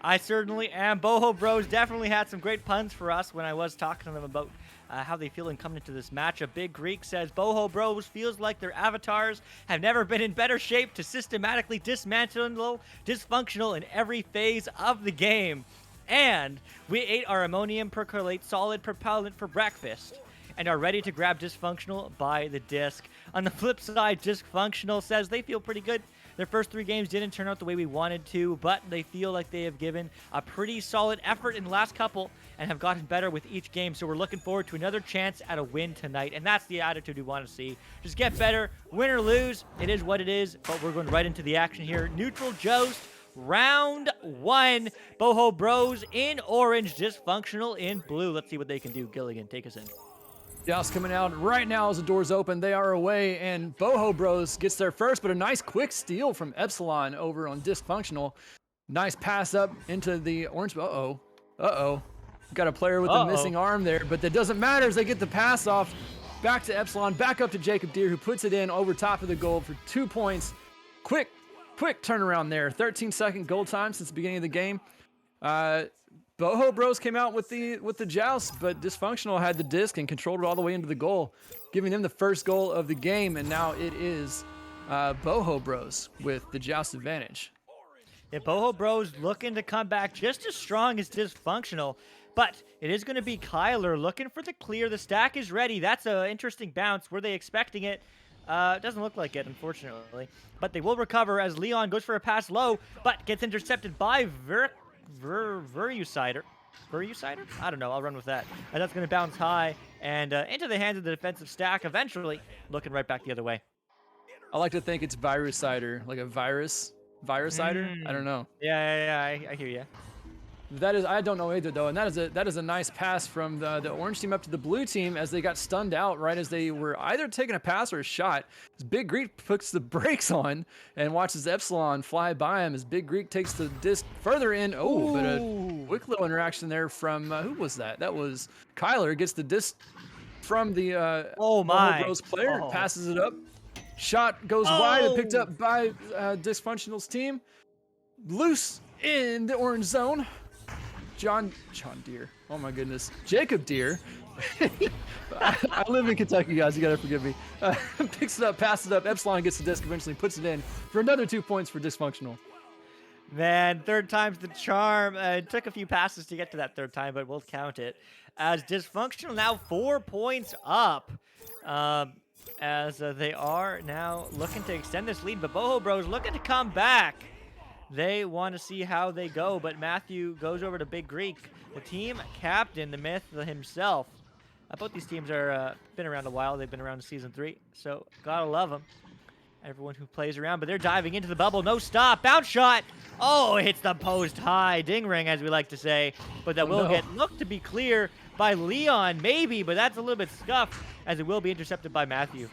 I certainly am. Boho Bros definitely had some great puns for us when I was talking to them about how they feeling coming into this matchup. Big Greek says, Boho Bros feels like their avatars have never been in better shape to systematically dismantle Discfunctional in every phase of the game. And we ate our ammonium percolate solid propellant for breakfast and are ready to grab Discfunctional by the disc. On the flip side, Discfunctional says they feel pretty good. Their first 3 games didn't turn out the way we wanted to, but they feel like they have given a pretty solid effort in the last couple and have gotten better with each game. So we're looking forward to another chance at a win tonight. And that's the attitude we want to see. Just get better, win or lose. It is what it is, but we're going right into the action here. Neutral Joust, round 1. Boho Bros in orange, Discfunctional in blue. Let's see what they can do. Giligin, take us in. Joust coming out right now as the doors open. They are away, and Boho Bros gets there first, but a nice quick steal from Epsilon over on Discfunctional. Nice pass up into the orange. Uh-oh. Got a player with a missing arm there, but that doesn't matter as they get the pass off. Back to Epsilon, back up to Jacob Deere, who puts it in over top of the goal for 2 points. Quick turnaround there. 13-second goal time since the beginning of the game. Boho Bros came out with the joust, but Discfunctional had the disc and controlled it all the way into the goal, giving them the first goal of the game, and now it is Boho Bros with the joust advantage. Yeah, Boho Bros looking to come back just as strong as Discfunctional, but it is going to be Kyler looking for the clear. The stack is ready. That's an interesting bounce. Were they expecting it? Doesn't look like it, unfortunately. But they will recover as Leon goes for a pass low, but gets intercepted by Verusider? I don't know. I'll run with that. And that's going to bounce high and into the hands of the defensive stack, eventually looking right back the other way. I like to think it's Virusider, like a virusider. I don't know. Yeah, I hear you. That is, I don't know either though, and that is a nice pass from the orange team up to the blue team as they got stunned out right as they were either taking a pass or a shot. As Big Greek puts the brakes on and watches Epsilon fly by him as Big Greek takes the disc further in. Oh, but a quick little interaction there from who was that? That was Kyler. Gets the disc from the Oh my Bros player, passes it up. Shot goes wide and picked up by Disfunctional's team. Loose in the orange zone. John Deere. Oh my goodness. Jacob Deere. I live in Kentucky, guys. You gotta forgive me. Picks it up, passes it up. Epsilon gets the disc, eventually puts it in for another 2 points for Disfunctional. Man, third time's the charm. It took a few passes to get to that third time, but we'll count it. As Disfunctional now 4 points up. As they are now looking to extend this lead, but Boho Bros looking to come back. They want to see how they go, but Matthew goes over to Big Greek, the team captain, the myth himself. Both these teams are been around a while. They've been around season 3, so gotta love them. Everyone who plays around, but they're diving into the bubble. No stop. Bounce shot. Oh, hits the post high. Ding ring, as we like to say. But that will get looked to be clear by Leon, maybe, but that's a little bit scuffed, as it will be intercepted by Matthew.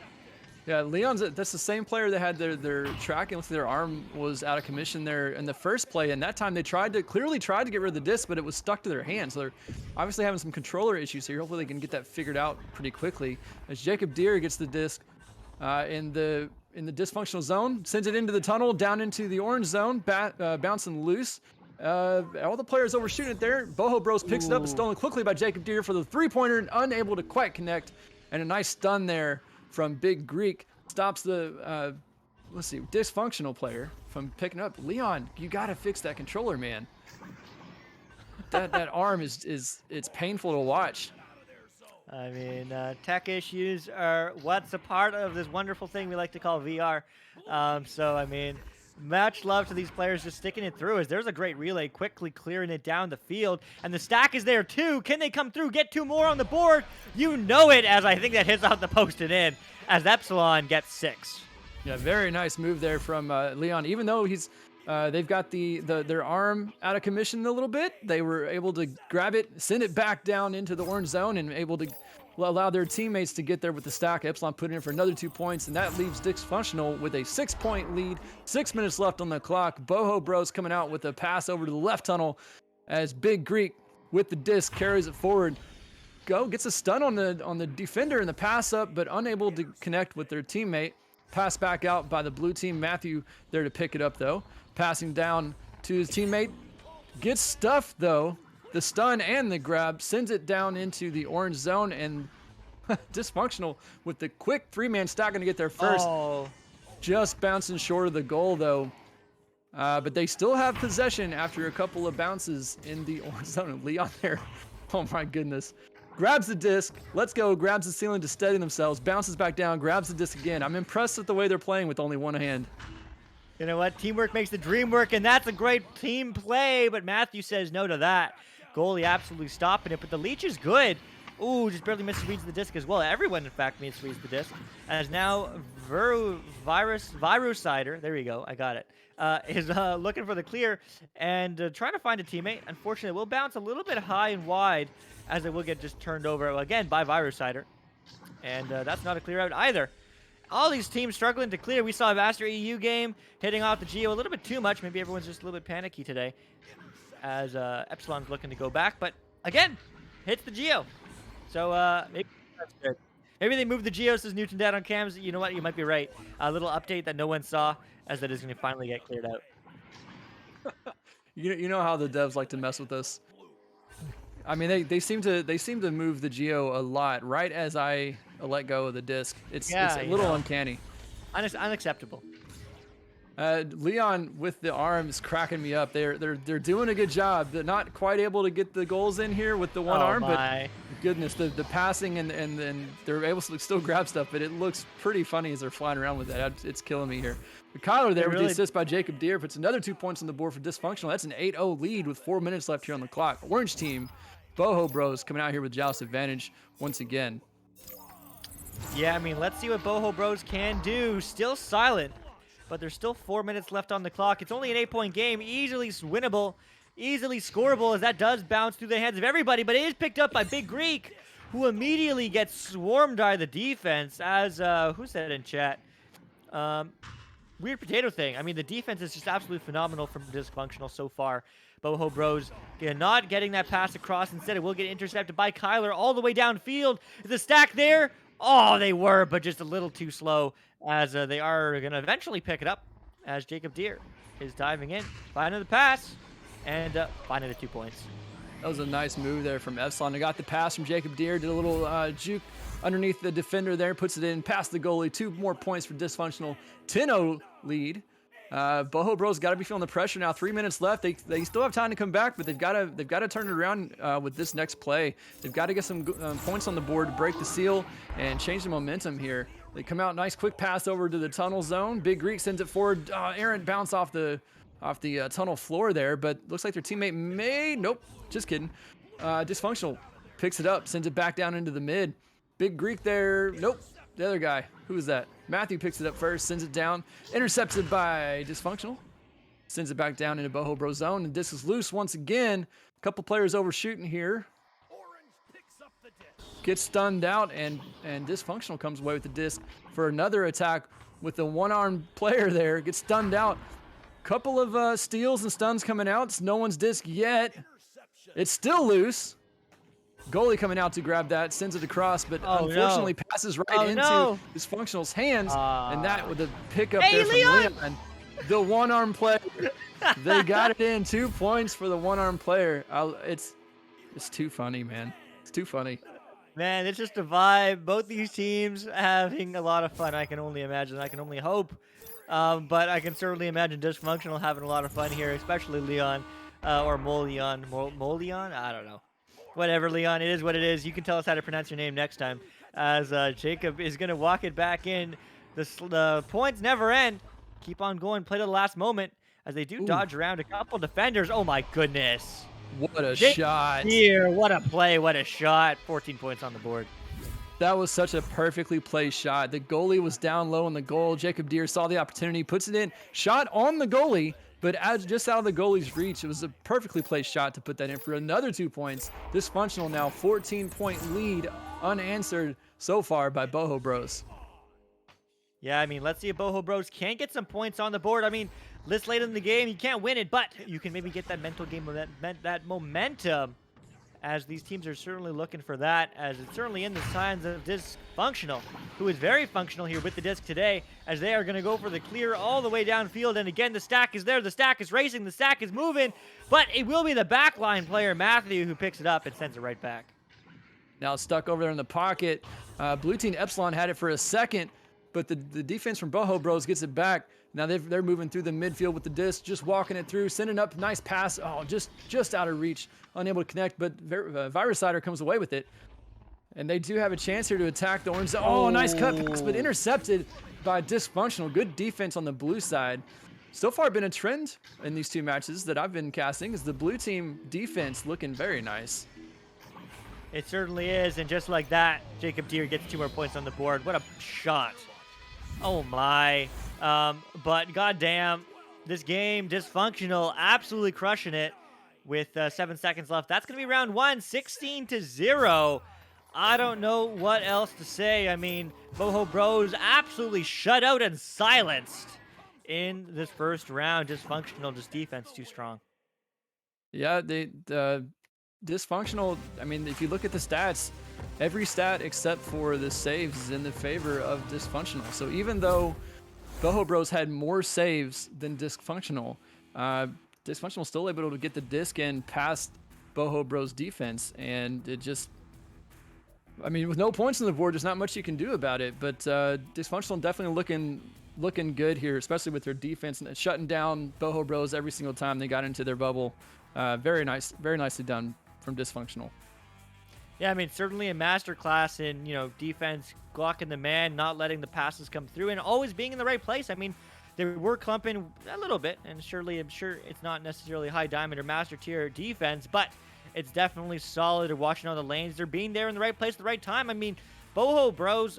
Yeah, Leon's that's the same player that had their tracking. Looks like their arm was out of commission there in the first play, and that time they clearly tried to get rid of the disc, but it was stuck to their hand. So they're obviously having some controller issues here. Hopefully they can get that figured out pretty quickly. As Jacob Deere gets the disc in the dysfunctional zone, sends it into the tunnel, down into the orange zone, bouncing loose. All the players overshooting it there. Boho Bros picks it up, it's stolen quickly by Jacob Deere for the three-pointer, unable to quite connect, and a nice stun there from Big Greek stops the dysfunctional player from picking up. Leon, you gotta fix that controller, man. That arm is painful to watch. I mean, tech issues are what's a part of this wonderful thing we like to call VR. So I mean, much love to these players just sticking it through, as there's a great relay quickly clearing it down the field, and the stack is there too. Can they come through, get 2 more on the board? You know it, as I think that hits off the post and in, as Epsilon gets 6. Yeah, very nice move there from Leon. Even though they've got their arm out of commission a little bit, they were able to grab it, send it back down into the orange zone, and able to allow their teammates to get there with the stack. Epsilon put in for another 2 points, and that leaves Disfunctional with a 6-point lead. 6 minutes left on the clock. Boho Bros coming out with a pass over to the left tunnel as Big Greek with the disc carries it forward. Gets a stun on the defender in the pass up, but unable to connect with their teammate. Pass back out by the blue team. Matthew there to pick it up though. Passing down to his teammate. Gets stuffed though. The stun and the grab sends it down into the orange zone, and Disfunctional with the quick 3-man stack going to get there first. Oh. Just bouncing short of the goal though. But they still have possession after a couple of bounces in the orange zone. Leon there. Oh my goodness. Grabs the disc. Let's go. Grabs the ceiling to steady themselves. Bounces back down. Grabs the disc again. I'm impressed with the way they're playing with only one hand. You know what? Teamwork makes the dream work, and that's a great team play, but Matthew says no to that. Goalie absolutely stopping it, but the leech is good. Ooh, just barely misreads the disc as well. Everyone, in fact, misreads the disc. As now Virusider, there we go, I got it, is looking for the clear and trying to find a teammate. Unfortunately, it will bounce a little bit high and wide, as it will get just turned over again by Virusider. And that's not a clear out either. All these teams struggling to clear. We saw a Vaster EU game hitting off the Geo a little bit too much. Maybe everyone's just a little bit panicky today, as Epsilon's looking to go back. But again, hits the Geo. So maybe that's good. Maybe they moved the Geos as Newton Dad on cams. You know what? You might be right. A little update that no one saw, as that is going to finally get cleared out. You know how the devs like to mess with us. I mean, they seem to move the Geo a lot right as I let go of the disc. It's a little uncanny. Unacceptable. Leon with the arms cracking me up. They're doing a good job. They're not quite able to get the goals in here with the one arm, but goodness, the passing and they're able to still grab stuff. But it looks pretty funny as they're flying around with that. It's killing me here. But Kyler there with the assist by Jacob Deere puts another 2 points on the board for Disfunctional. That's an 8-0 lead with 4 minutes left here on the clock. Orange team, Boho Bros coming out here with Joust advantage once again. Yeah, I mean, let's see what Boho Bros can do. Still silent, but there's still 4 minutes left on the clock. It's only an 8-point game, easily winnable. easily scoreable as that does bounce through the hands of everybody, but it is picked up by Big Greek, who immediately gets swarmed by the defense as, who said in chat? Weird Potato Thing. I mean, the defense is just absolutely phenomenal from Discfunctional so far. Boho Bros not getting that pass across. Instead, it will get intercepted by Kyler all the way downfield. Is the stack there? Oh, they were, but just a little too slow as they are going to eventually pick it up as Jacob Deere is diving in, finding the pass, and finding the 2 points. That was a nice move there from Epsilon. They got the pass from Jacob Deere, did a little juke underneath the defender there, puts it in, past the goalie. 2 more points for Disfunctional. 10-0 lead. Boho Bros got to be feeling the pressure now. 3 minutes left. They still have time to come back, but they've got to turn it around with this next play. They've got to get some points on the board to break the seal and change the momentum here. They come out, nice quick pass over to the tunnel zone. Big Greek sends it forward. Aaron bounced off the tunnel floor there, but looks like their teammate nope, just kidding. Disfunctional picks it up, sends it back down into the mid. Big Greek there, nope, the other guy. Who is that? Matthew picks it up first, sends it down, intercepted by Disfunctional. Sends it back down into Boho Bro zone, and disc is loose once again. A couple players overshooting here. Gets stunned out, and Disfunctional comes away with the disc for another attack with the one-armed player there. Gets stunned out. Couple of steals and stuns coming out. It's no one's disc yet. It's still loose. Goalie coming out to grab that, sends it across, but unfortunately passes right into Disfunctional's hands, and that with a pickup there from Leon. The one-arm player. They got it in. 2 points for the one-arm player. It's too funny, man. It's too funny. Man, it's just a vibe. Both these teams having a lot of fun. I can only imagine. I can only hope. But I can certainly imagine Disfunctional having a lot of fun here, especially Leon, or Moleon. Moleon? I don't know. Whatever, Leon. It is what it is. You can tell us how to pronounce your name next time, as Jacob is going to walk it back in. The points never end. Keep on going. Play to the last moment as they do dodge around a couple defenders. Oh, my goodness. What a shot. Here, what a play. What a shot. 14 points on the board. That was such a perfectly placed shot. The goalie was down low in the goal. Jacob Deere saw the opportunity, puts it in, shot on the goalie, but just out of the goalie's reach. It was a perfectly placed shot to put that in for another 2 points. Disfunctional now 14-point lead unanswered so far by Boho Bros. Yeah, I mean, let's see if Boho Bros can get some points on the board. I mean, this late in the game, you can't win it, but you can maybe get that mental game, that momentum, as these teams are certainly looking for that, as it's certainly in the signs of Disfunctional, who is very functional here with the disc today, as they are going to go for the clear all the way downfield. And again, the stack is there, the stack is racing, the stack is moving, but it will be the backline player, Matthew, who picks it up and sends it right back. Now stuck over there in the pocket. Blue team Epsilon had it for a second, but the defense from Boho Bros gets it back. Now they're moving through the midfield with the disc, just walking it through, sending up, nice pass. Oh, just out of reach, unable to connect, but Virusider comes away with it. And they do have a chance here to attack the orange. Oh, nice cut pass, but intercepted by Disfunctional. Good defense on the blue side. So far been a trend in these 2 matches that I've been casting, is the blue team defense looking very nice. It certainly is, and just like that, Jacob Deere gets 2 more points on the board. What a shot. Oh my. But goddamn, this game, Disfunctional, absolutely crushing it with 7 seconds left. That's going to be round 1, 16-0. I don't know what else to say. I mean, Boho Bros absolutely shut out and silenced in this first round. Disfunctional, just defense too strong. Yeah, the Disfunctional, I mean, if you look at the stats, every stat except for the saves is in the favor of Disfunctional. So even though Boho Bros had more saves than Disfunctional, Disfunctional still able to get the disc in past Boho Bros defense, and it just, I mean, with no points on the board, there's not much you can do about it. But Disfunctional definitely looking good here, especially with their defense and shutting down Boho Bros every single time they got into their bubble. Very nicely done from Disfunctional. Yeah, I mean, certainly a masterclass in, defense, blocking the man, not letting the passes come through, and always being in the right place. I mean, they were clumping a little bit, and surely, I'm sure it's not necessarily high diamond or master tier defense, but it's definitely solid. They're watching all the lanes. They're being there in the right place at the right time. I mean, Boho Bros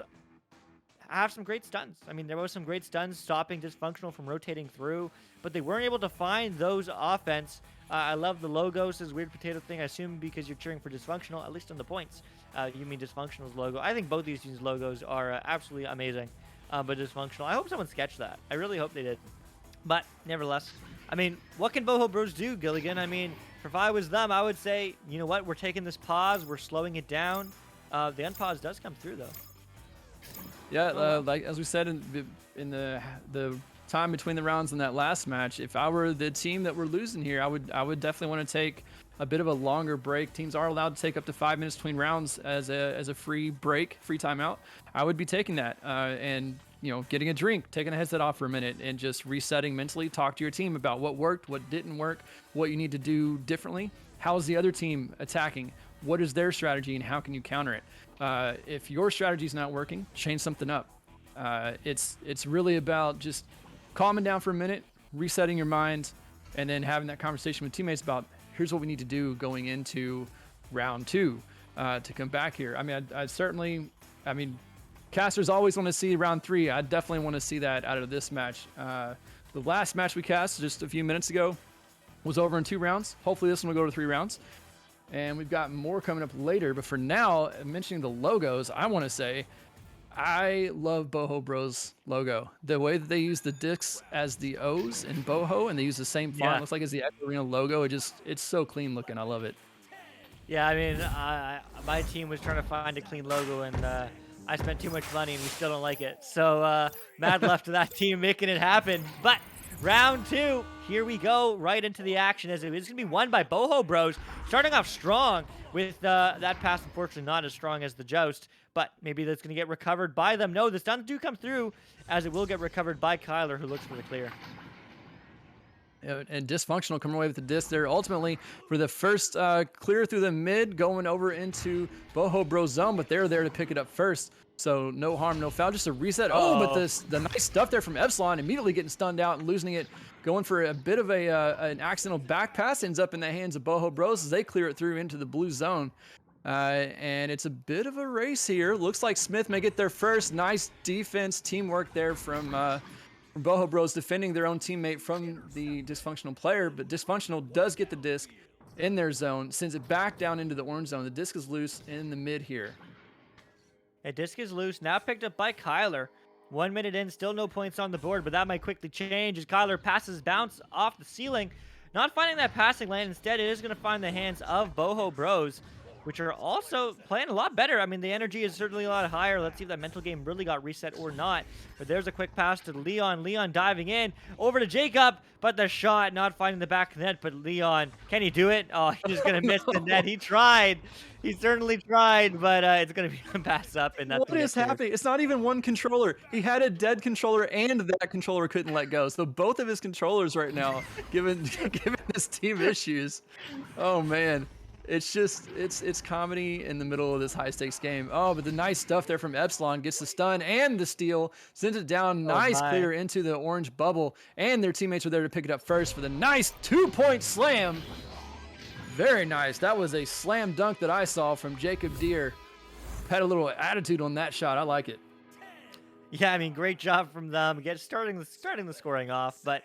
have some great stuns. I mean, there was some great stuns stopping Disfunctional from rotating through, but they weren't able to find those offense I love the logos, this weird potato thing. I assume because you're cheering for Dysfunctional, at least on the points. You mean Dysfunctional's logo. I think both these teams' logos are absolutely amazing. But Dysfunctional, I hope someone sketched that. I really hope they did. But nevertheless, I mean, what can Boho Bros do, Giligin? I mean, if I was them, I would say, you know what? We're taking this pause. We're slowing it down. The unpause does come through, though. Yeah, like as we said in the time between the rounds in that last match, if I were the team that we're losing here, I would definitely want to take a bit of a longer break. Teams are allowed to take up to 5 minutes between rounds as a free break, free timeout. I would be taking that and getting a drink, taking a headset off for a minute, and just resetting mentally. Talk to your team about what worked, what didn't work, what you need to do differently. How is the other team attacking? What is their strategy, and how can you counter it? If your strategy is not working, change something up. It's really about just calming down for a minute, resetting your mind, and then having that conversation with teammates about here's what we need to do going into round 2 to come back here. I mean, I mean, casters always want to see round 3. I definitely want to see that out of this match. The last match we cast just a few minutes ago was over in 2 rounds. Hopefully this one will go to 3 rounds. And we've got more coming up later. But for now, mentioning the logos, I want to say I love Boho Bros logo. The way that they use the discs as the O's in Boho, and they use the same font, looks like it's the Echo Arena logo. It's so clean looking. I love it. Yeah, I mean, my team was trying to find a clean logo, and I spent too much money, and we still don't like it. So mad left to that team making it happen. But round 2, here we go, right into the action, as it's going to be won by Boho Bros. Starting off strong with that pass, unfortunately not as strong as the Joust, but maybe that's going to get recovered by them. No, the stuns do come through, as it will get recovered by Kyler, who looks for the clear. And Dysfunctional coming away with the disc there ultimately for the first clear through the mid, going over into Boho Bros zone, but they're there to pick it up first. So no harm, no foul, just a reset. Oh, but the nice stuff there from Epsilon, immediately getting stunned out and losing it, going for a bit of an accidental back pass, ends up in the hands of Boho Bros as they clear it through into the blue zone. And it's a bit of a race here. Looks like Smith may get there first. Nice defense, teamwork there from Boho Bros defending their own teammate from the Dysfunctional player, but Dysfunctional does get the disc in their zone, sends it back down into the orange zone. The disc is loose in the mid here. A disc is loose, now picked up by Kyler. 1 minute in, still no points on the board, but that might quickly change as Kyler passes bounce off the ceiling. Not finding that passing lane, instead it is going to find the hands of Boho Bros, which are also playing a lot better. I mean, the energy is certainly a lot higher. Let's see if that mental game really got reset or not. But there's a quick pass to Leon. Leon diving in. Over to Jacob, but the shot not finding the back net. But Leon, can he do it? Oh, he's just going to miss the net. He tried. He certainly tried, but it's going to be a pass up. And that's what is happening? It's not even one controller. He had a dead controller, and that controller couldn't let go. So both of his controllers right now giving this team issues. Oh, man. It's just, it's comedy in the middle of this high-stakes game. Oh, but the nice stuff there from Epsilon gets the stun and the steal, sends it down, nice clear into the orange bubble, and their teammates are there to pick it up first for the nice 2-point slam. Very nice. That was a slam dunk that I saw from Jacob Deere. Had a little attitude on that shot. I like it. Yeah, I mean, great job from them. Starting the scoring off, but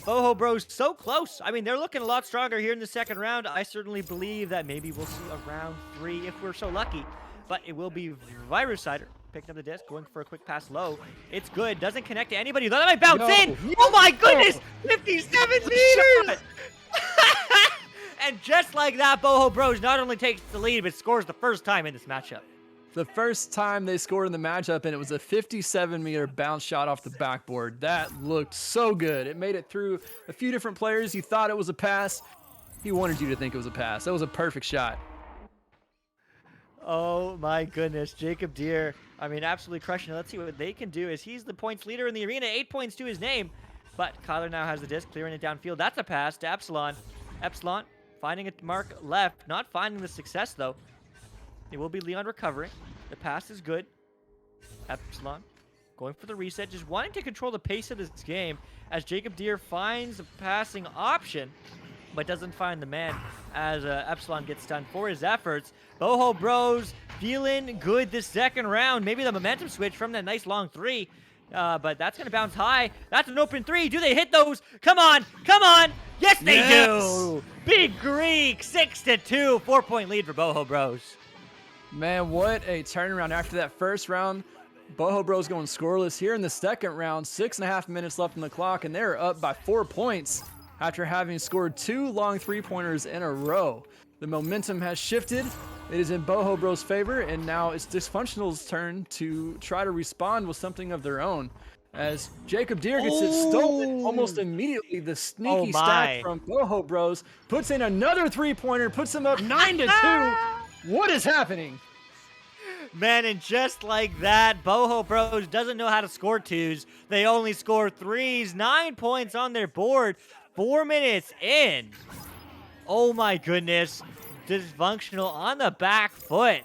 Boho Bros so close. I mean, they're looking a lot stronger here in the second round. I certainly believe that maybe we'll see a round 3 if we're so lucky. But it will be Virusider picking up the disc, going for a quick pass low. It's good. Doesn't connect to anybody. That might bounce in. Oh my goodness! 57 meters! And just like that, Boho Bros not only takes the lead, but scores the first time in this matchup. The first time they scored in the matchup, and it was a 57-meter bounce shot off the backboard. That looked so good. It made it through a few different players. You thought it was a pass. He wanted you to think it was a pass. That was a perfect shot. Oh my goodness, Jacob Deere. I mean, absolutely crushing it. Let's see what they can do as he's the points leader in the arena. 8 points to his name. But Kyler now has the disc, clearing it downfield. That's a pass to Epsilon. Epsilon finding a mark left. Not finding the success, though. It will be Leon recovering. The pass is good. Epsilon going for the reset, just wanting to control the pace of this game as Jacob Deere finds a passing option, but doesn't find the man as Epsilon gets stunned for his efforts. Boho Bros feeling good this second round. Maybe the momentum switch from that nice long 3 but that's going to bounce high. That's an open three. Do they hit those? Come on. Come on. Yes, they do. Big Greek, 6-2. 4-point lead for Boho Bros. Man, what a turnaround after that first round. Boho Bros going scoreless here in the second round. 6.5 minutes left on the clock, and they're up by 4 points after having scored 2 long three-pointers in a row. The momentum has shifted. It is in Boho Bros' favor, and now it's Disfunctional's turn to try to respond with something of their own. As Jacob Deere gets it stolen almost immediately, the sneaky stack from Boho Bros puts in another three-pointer, puts them up 9-2. What is happening? Man, and just like that, Boho Bros doesn't know how to score twos. They only score threes. 9 points on their board. 4 minutes in. Oh my goodness. Disfunctional on the back foot.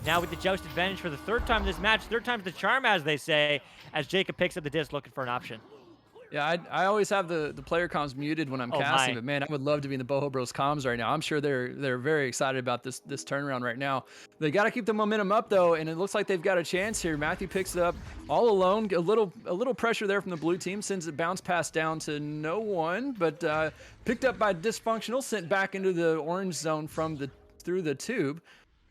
Now with the joust advantage for the third time this match. Third time's the charm, as they say, as Jacob picks up the disc looking for an option. Yeah, I always have the player comms muted when I'm casting, but man, I would love to be in the Boho Bros comms right now. I'm sure they're very excited about this turnaround right now. They got to keep the momentum up though, and it looks like they've got a chance here. Matthew picks it up all alone. A little pressure there from the blue team, sends it bounce pass down to no one, but picked up by Disfunctional, sent back into the orange zone through the tube.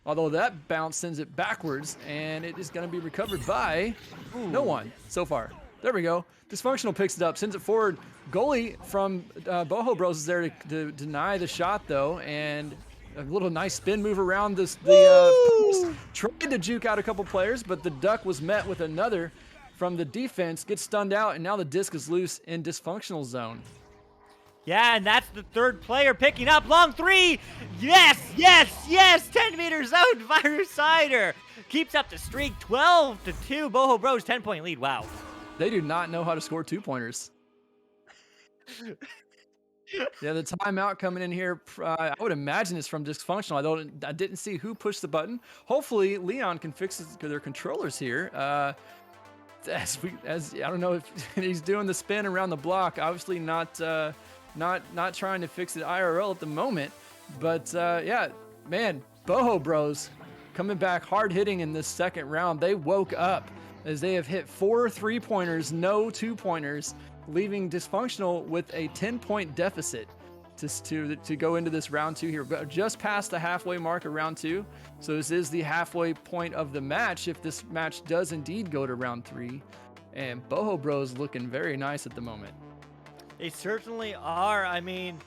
Although that bounce sends it backwards, and it is going to be recovered by no one so far. There we go. Disfunctional picks it up, sends it forward. Goalie from Boho Bros is there to deny the shot, though, and a little nice spin move around the post. Tried to juke out a couple players, but the duck was met with another from the defense, gets stunned out, and now the disc is loose in Disfunctional zone. Yeah, and that's the third player picking up. Long three. Yes, yes, yes. 10 meters out. Virusider keeps up the streak. 12-2. Boho Bros 10-point lead. Wow. They do not know how to score two-pointers. Yeah, the timeout coming in here, I would imagine it's from Disfunctional. I didn't see who pushed the button. Hopefully, Leon can fix their controllers here. As I don't know if he's doing the spin around the block. Obviously, not trying to fix it IRL at the moment. But yeah, man, Boho Bros coming back hard hitting in this second round. They woke up as they have hit 4 3-pointers, no 2-pointers, leaving Disfunctional with a 10-point deficit to go into this round 2 here. Just past the halfway mark of round 2. So this is the halfway point of the match if this match does indeed go to round 3. And Boho Bros looking very nice at the moment. They certainly are. I mean,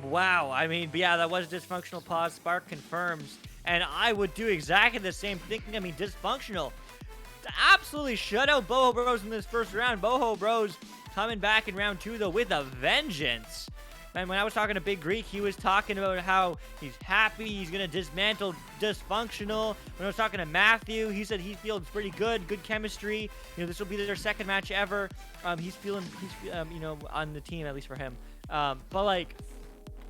wow. I mean, but yeah, that was Disfunctional pause. Spark confirms. And I would do exactly the same thinking. I mean, Disfunctional absolutely shut out Boho Bros in this first round. Boho Bros coming back in round 2, though, with a vengeance. And when I was talking to Big Greek, he was talking about how he's happy, he's going to dismantle Disfunctional. When I was talking to Matthew, he said he feels pretty good chemistry. You know, this will be their second match ever. He's feeling, you know, on the team, at least for him. But, like,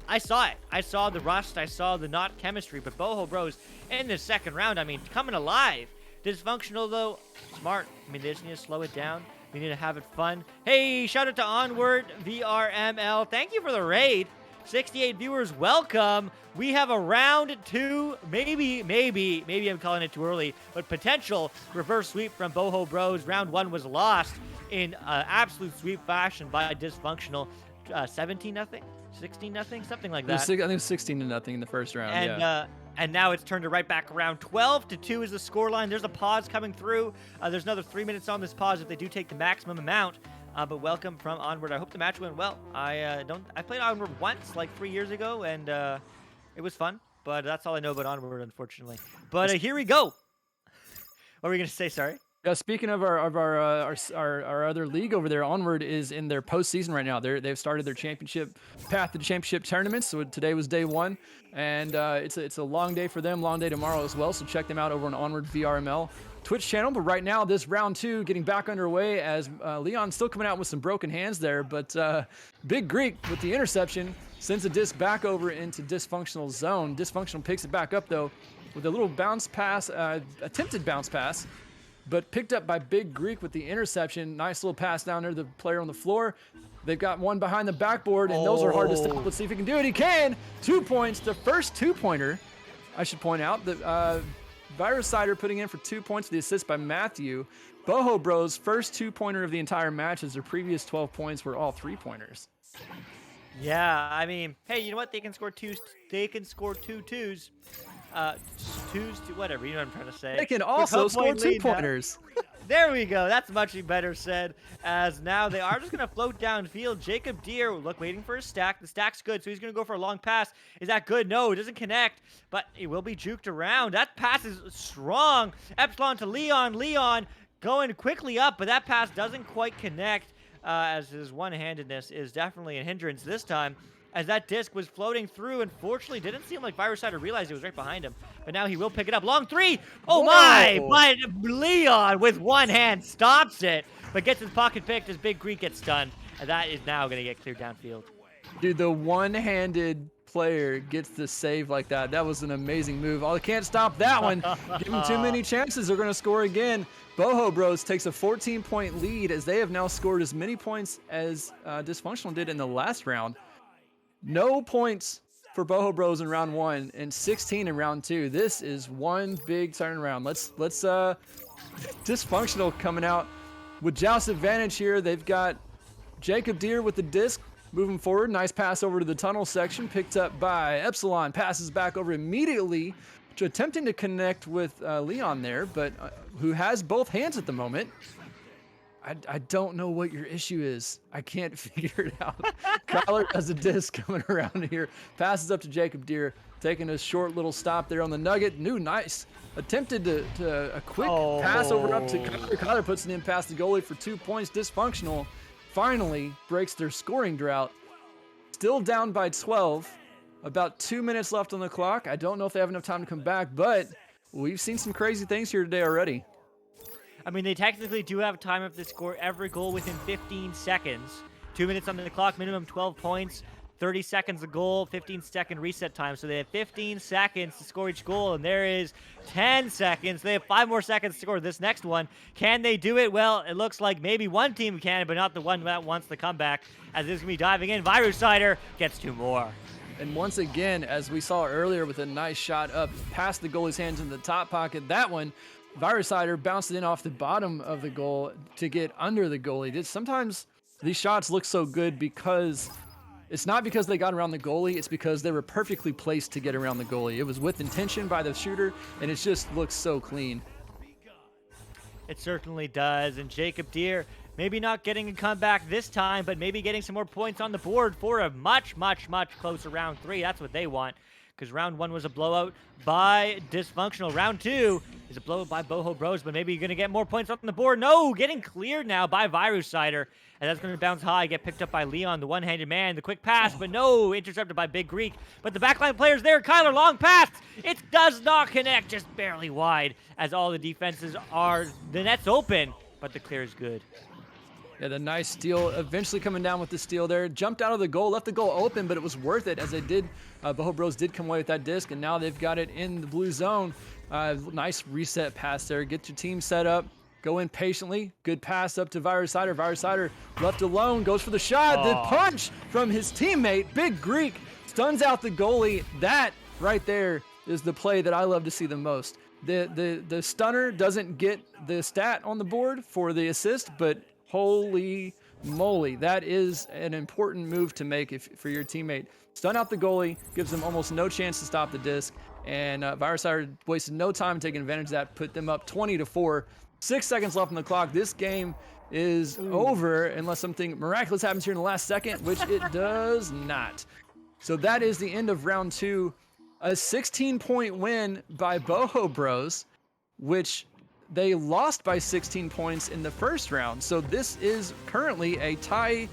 I saw it. I saw the rust. I saw the not chemistry. But Boho Bros in the second round, I mean, coming alive. Disfunctional, though, smart. I mean, they just need to slow it down. We need to have it fun. Hey, shout out to Onward VRML. Thank you for the raid. 68 viewers, welcome. We have a round 2, maybe I'm calling it too early, but potential reverse sweep from Boho Bros. Round 1 was lost in absolute sweep fashion by Disfunctional. 17-0, 16-0, something like that. I think it was 16-0 in the first round. And and now it's turned it right back around. 12-2 is the scoreline. There's a pause coming through. There's another 3 minutes on this pause if they do take the maximum amount. But welcome from Onward. I hope the match went well. I played Onward once, like 3 years ago, and it was fun. But that's all I know about Onward, unfortunately. But here we go. What were you gonna say? Sorry. Yeah, speaking of our other league over there, Onward is in their postseason right now. They've started their championship path to the championship tournament. So today was day 1, and it's a long day for them, long day tomorrow as well. So check them out over on Onward VRML Twitch channel. But right now, this round 2 getting back underway as Leon's still coming out with some broken hands there. But Big Greek with the interception sends the disc back over into Disfunctional zone. Disfunctional picks it back up though with a little bounce pass, attempted bounce pass. But picked up by Big Greek with the interception. Nice little pass down there to the player on the floor. They've got one behind the backboard, and those are hard to stop. Let's see if he can do it. He can. 2 points. The first 2-pointer, I should point out, that Virusider putting in for 2 points for the assist by Matthew. Boho Bros first 2-pointer of the entire match, as their previous 12 points were all 3-pointers. Yeah, I mean, hey, you know what? They can score two twos. Whatever, you know what I'm trying to say. They can Quick also hook score point lead now. 2-pointers. There we go. That's much better said. As now they are just going to float downfield. Jacob Deere, look, waiting for his stack. The stack's good, so he's going to go for a long pass. Is that good? No, it doesn't connect, but it will be juked around. That pass is strong. Epsilon to Leon. Leon going quickly up, but that pass doesn't quite connect, as his one-handedness is definitely a hindrance this time. As that disc was floating through, unfortunately, didn't seem like Virusider realized it was right behind him. But now he will pick it up. Long three. Oh, my! But Leon, with one hand, stops it, but gets his pocket picked as Big Greek gets stunned. And that is now going to get cleared downfield. Dude, the one-handed player gets the save like that. That was an amazing move. Oh, they can't stop that one. Give them too many chances. They're going to score again. Boho Bros takes a 14-point lead, as they have now scored as many points as Discfunctional did in the last round. No points for Boho Bros in round 1 and 16 in round 2. This is one big turnaround. Let's Discfunctional coming out with Joust advantage here. They've got Jacob Deere with the disc moving forward. Nice pass over to the tunnel section, picked up by Epsilon. Passes back over immediately, attempting to connect with Leon there, but who has both hands at the moment. I don't know what your issue is. I can't figure it out. Kyler has a disc coming around here. Passes up to Jacob Deere, taking a short little stop there on the nugget. Nice. Attempted to a quick pass over up to Kyler. Kyler puts it in past the goalie for 2 points. Discfunctional finally breaks their scoring drought. Still down by 12. About 2 minutes left on the clock. I don't know if they have enough time to come back, but we've seen some crazy things here today already. I mean, they technically do have time if they score every goal within 15 seconds. 2 minutes on the clock, minimum 12 points, 30 seconds a goal, 15-second reset time. So they have 15 seconds to score each goal, and there is 10 seconds. They have 5 more seconds to score this next one. Can they do it? Well, it looks like maybe one team can, but not the one that wants the comeback, as this is going to be diving in. Virusider gets 2 more. And once again, as we saw earlier with a nice shot up past the goalie's hands in the top pocket, that one, Virusider bounced it in off the bottom of the goal to get under the goalie. Sometimes these shots look so good because it's not because they got around the goalie, it's because they were perfectly placed to get around the goalie. It was with intention by the shooter, and it just looks so clean. It certainly does. And Jacob Deere, maybe not getting a comeback this time, but maybe getting some more points on the board for a much, much, much closer round 3. That's what they want, because round 1 was a blowout by Discfunctional. Round 2 is a blowout by Boho Bros, but maybe you're going to get more points on the board. No, getting cleared now by Virusider, and that's going to bounce high, get picked up by Leon, the one-handed man. The quick pass, but no, intercepted by Big Greek. But the backline player's there. Kyler, long pass. It does not connect, just barely wide, as all the defenses are. The net's open, but the clear is good. Yeah, the nice steal, eventually coming down with the steal there. Jumped out of the goal, left the goal open, but it was worth it, as they did. Boho Bros did come away with that disc, and now they've got it in the blue zone. Nice reset pass there. Get your team set up. Go in patiently. Good pass up to Virusider. Virusider left alone, goes for the shot. The punch from his teammate, Big Greek, stuns out the goalie. That right there is the play that I love to see the most. The stunner doesn't get the stat on the board for the assist, but holy moly, that is an important move to make for your teammate. Stun out the goalie, gives them almost no chance to stop the disc, and Virusider wasted no time taking advantage of that, put them up 20-4. 6 seconds left on the clock. This game is over unless something miraculous happens here in the last second, which it does not. So that is the end of round 2. A 16-point win by Boho Bros, which they lost by 16 points in the first round. So this is currently a tie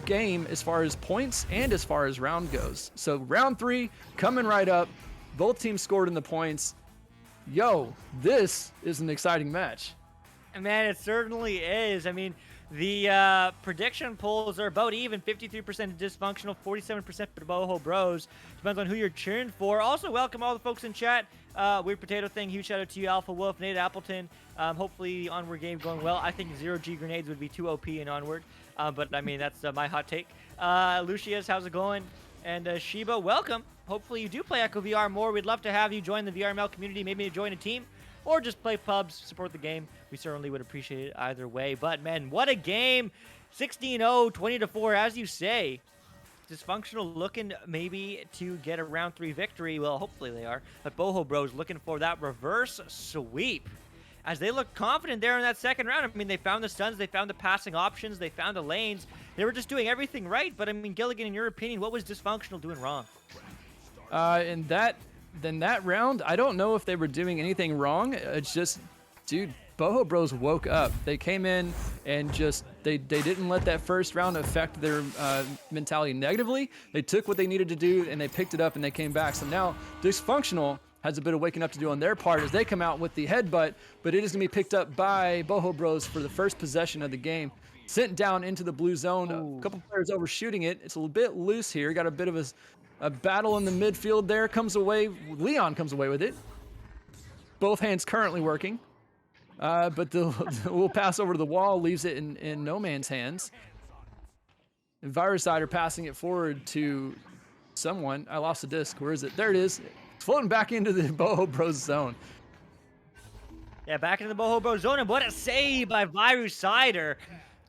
game as far as points and as far as round goes. So round 3 coming right up. Both teams scored in the points. Yo, this is an exciting match. Man, it certainly is. I mean, the prediction polls are about even. 53% Discfunctional, 47% for Boho Bros. Depends on who you're cheering for. Also, welcome all the folks in chat. Weird Potato Thing, huge shout out to you. Alpha Wolf, Nate Appleton. Hopefully the Onward game going well. I think 0G grenades would be too OP in Onward. But, I mean, that's my hot take. Lucius, how's it going? And Shiba, welcome. Hopefully you do play Echo VR more. We'd love to have you join the VRML community, maybe join a team. or just play pubs, support the game. We certainly would appreciate it either way. But man, what a game. 16-0, 20-4, as you say. Disfunctional looking maybe to get a round 3 victory. Well, hopefully they are. But Boho Bros looking for that reverse sweep, as they look confident there in that second round. I mean, they found the stuns, they found the passing options, they found the lanes. They were just doing everything right. But I mean, Giligin, in your opinion, what was Disfunctional doing wrong? In that round, I don't know if they were doing anything wrong. It's just, dude, Boho Bros woke up. They came in and just they didn't let that first round affect their mentality negatively. They took what they needed to do and they picked it up and they came back. So now Disfunctional has a bit of waking up to do on their part as they come out with the headbutt, but it is going to be picked up by Boho Bros for the first possession of the game. Sent down into the blue zone. Ooh. A couple players overshooting it. It's a little bit loose here. Got a bit of a battle in the midfield there. Leon comes away with it. Both hands currently working. But we'll pass over to the wall, leaves it in no man's hands. And Virusider passing it forward to someone. I lost the disc. Where is it? There it is. It's floating back into the Boho Bros zone. Yeah, back into the Boho Bros zone, and what a save by Virusider.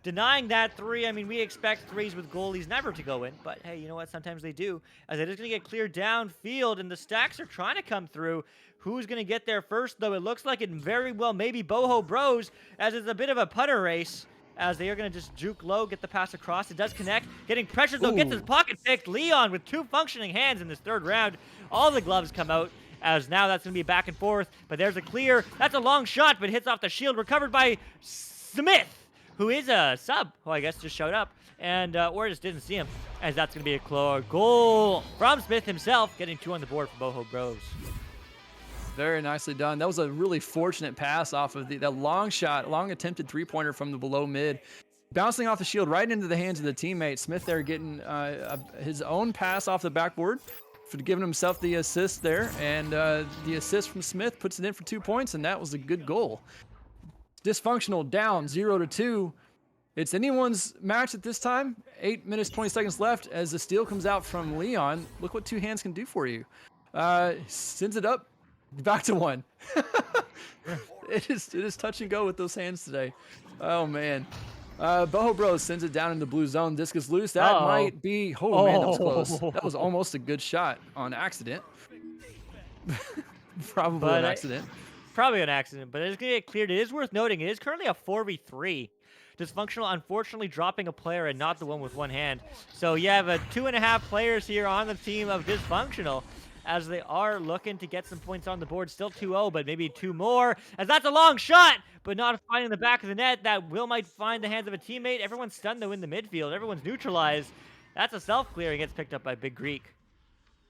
Denying that 3. I mean, we expect 3s with goalies never to go in, but hey, you know what? Sometimes they do, as it is going to get cleared downfield, and the stacks are trying to come through. Who's going to get there first, though? It looks like it very well maybe Boho Bros, as it's a bit of a putter race, as they are going to just juke low, get the pass across. It does connect. Getting pressured, though, gets his pocket picked. Leon with 2 functioning hands in this third round. All the gloves come out, as now that's going to be back and forth, but there's a clear. That's a long shot, but hits off the shield. Recovered by Smith, who is a sub, who I guess just showed up, and or just didn't see him, as that's going to be a goal from Smith himself, getting 2 on the board for Boho Bros. Very nicely done. That was a really fortunate pass off of that long shot, long attempted 3-pointer from the below mid. Bouncing off the shield right into the hands of the teammate. Smith there getting his own pass off the backboard, for giving himself the assist there. And the assist from Smith puts it in for 2 points, and that was a good goal. Disfunctional down 0-2. It's anyone's match at this time. 8 minutes, 20 seconds left as the steal comes out from Leon. Look what 2 hands can do for you. Sends it up. Back to 1. It is touch and go with those hands today. Oh man. Boho Bros sends it down in the blue zone. Disc is loose. That might be. Oh man, that was close. That was almost a good shot on accident. Probably an accident. Probably an accident, but it's going to get cleared. It is worth noting, it is currently a 4v3. Disfunctional, unfortunately, dropping a player and not the one with 1 hand. So you have 2.5 players here on the team of Disfunctional, as they are looking to get some points on the board. Still 2-0, but maybe 2 more, as that's a long shot, but not finding the back of the net. That might find the hands of a teammate. Everyone's stunned, though, in the midfield. Everyone's neutralized. That's a self-clear. Gets picked up by Big Greek.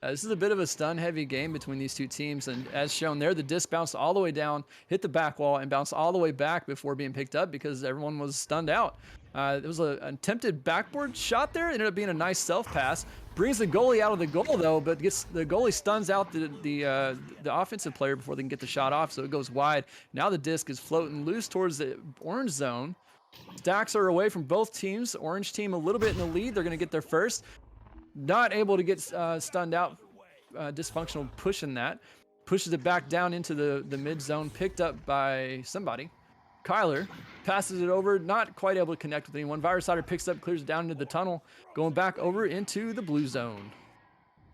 This is a bit of a stun-heavy game between these 2 teams, and as shown there, the disc bounced all the way down, hit the back wall, and bounced all the way back before being picked up because everyone was stunned out. There was an attempted backboard shot there. It ended up being a nice self-pass. Brings the goalie out of the goal, though, but gets the goalie stuns out the offensive player before they can get the shot off, so it goes wide. Now the disc is floating loose towards the orange zone. Stacks are away from both teams. Orange team a little bit in the lead. They're going to get their first. Not able to get stunned out. Disfunctional pushing that. Pushes it back down into the mid zone. Picked up by somebody. Kyler passes it over. Not quite able to connect with anyone. Virusider picks up, clears it down into the tunnel. Going back over into the blue zone.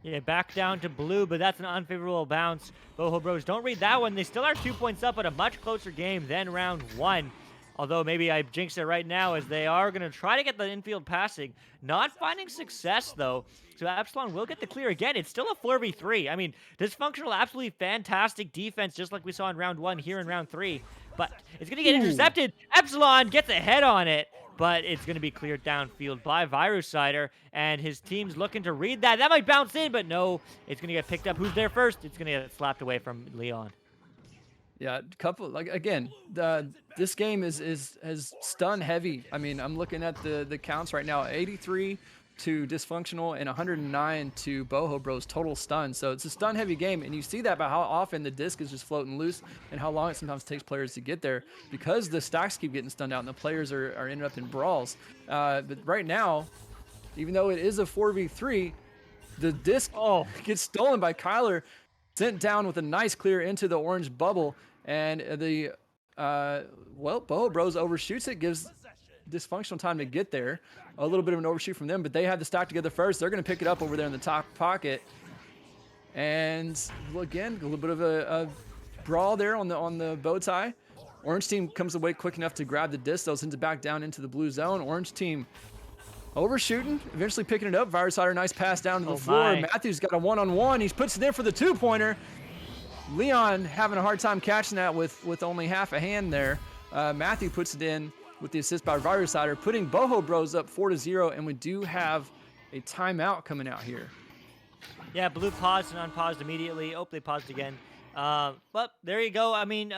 Yeah, back down to blue, but that's an unfavorable bounce. Boho Bros don't read that one. They still are 2 points up, but a much closer game than round 1. Although maybe I jinxed it right now, as they are going to try to get the infield passing. Not finding success, though. So Epsilon will get the clear again. It's still a 4v3. I mean, Disfunctional, absolutely fantastic defense, just like we saw in round 1 here in round 3. But it's going to get intercepted. Epsilon gets a head on it, but it's going to be cleared downfield by Virusider, and his team's looking to read that. That might bounce in, but no, it's going to get picked up. Who's there first? It's going to get slapped away from Leon. Yeah, this game is stun heavy. I mean, I'm looking at the counts right now. 83 to Disfunctional and 109 to Boho Bros total stun. So it's a stun heavy game, and you see that by how often the disc is just floating loose and how long it sometimes takes players to get there, because the stacks keep getting stunned out and the players are ending up in brawls. But right now, even though it is a 4v3, the disc gets stolen by Kyler, sent down with a nice clear into the orange bubble. And the, well, Boho Bros overshoots it, gives Disfunctional time to get there. A little bit of an overshoot from them, but they have the stock together first. They're going to pick it up over there in the top pocket. And again, a little bit of a brawl there on the bow tie. Orange team comes away quick enough to grab the disc, though, sends it back down into the blue zone. Orange team overshooting, eventually picking it up. Virus Hider, nice pass down to the floor. My. Matthew's got a one-on-one. He puts it in for the two-pointer. Leon having a hard time catching that with only half a hand there. Matthew puts it in with the assist by Virus Hider, putting Boho Bros up 4-0, and we do have a timeout coming out here. Yeah, blue paused and unpaused immediately. Oh, they paused again. But there you go. I mean,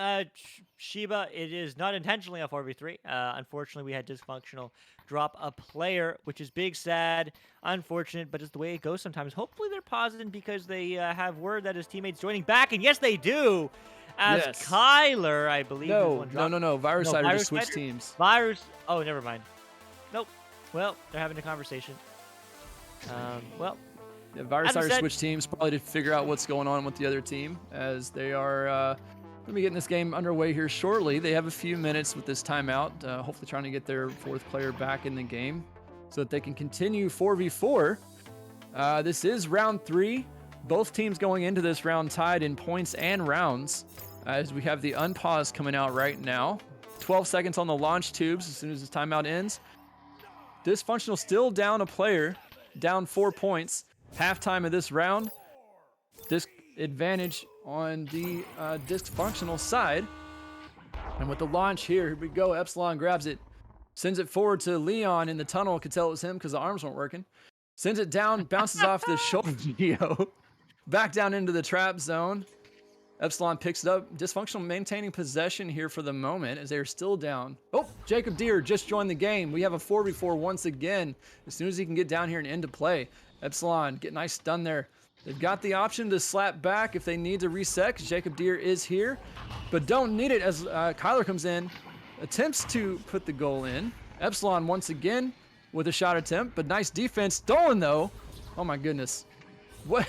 Shiba, it is not intentionally a 4v3. Unfortunately, we had Disfunctional drop a player, which is big, sad, unfortunate, but it's the way it goes sometimes. Hopefully they're pausing because they have word that his teammate's joining back, and yes, they do. As Yes. Kyler, I believe. is No, one dropped. no. Virus Hider Virus just switched Hider? teams. Virus. Oh, never mind. Nope. Well, they're having a conversation. Well, Yeah, Virus As I Hider said- switched teams probably to figure out what's going on with the other team, as they are going to be getting this game underway here shortly. They have a few minutes with this timeout, hopefully trying to get their fourth player back in the game so that they can continue 4v4. This is round 3. Both teams going into this round tied in points and rounds, as we have the unpause coming out right now. 12 seconds on the launch tubes as soon as this timeout ends. Disfunctional still down a player, down 4 points. Halftime of this round. Disc advantage on the Disfunctional side. And with the launch here we go. Epsilon grabs it, sends it forward to Leon in the tunnel. Could tell it was him because the arms weren't working. Sends it down, bounces off the shoulder. Back down into the trap zone. Epsilon picks it up. Disfunctional maintaining possession here for the moment as they are still down. Oh, Jacob Deere just joined the game. We have a 4v4 once again. As soon as he can get down here and into play. Epsilon get a nice stun there. They've got the option to slap back if they need to reset, because Jacob Deere is here, but don't need it as Kyler comes in, attempts to put the goal in. Epsilon once again with a shot attempt, but nice defense. Stolen though. Oh my goodness. What?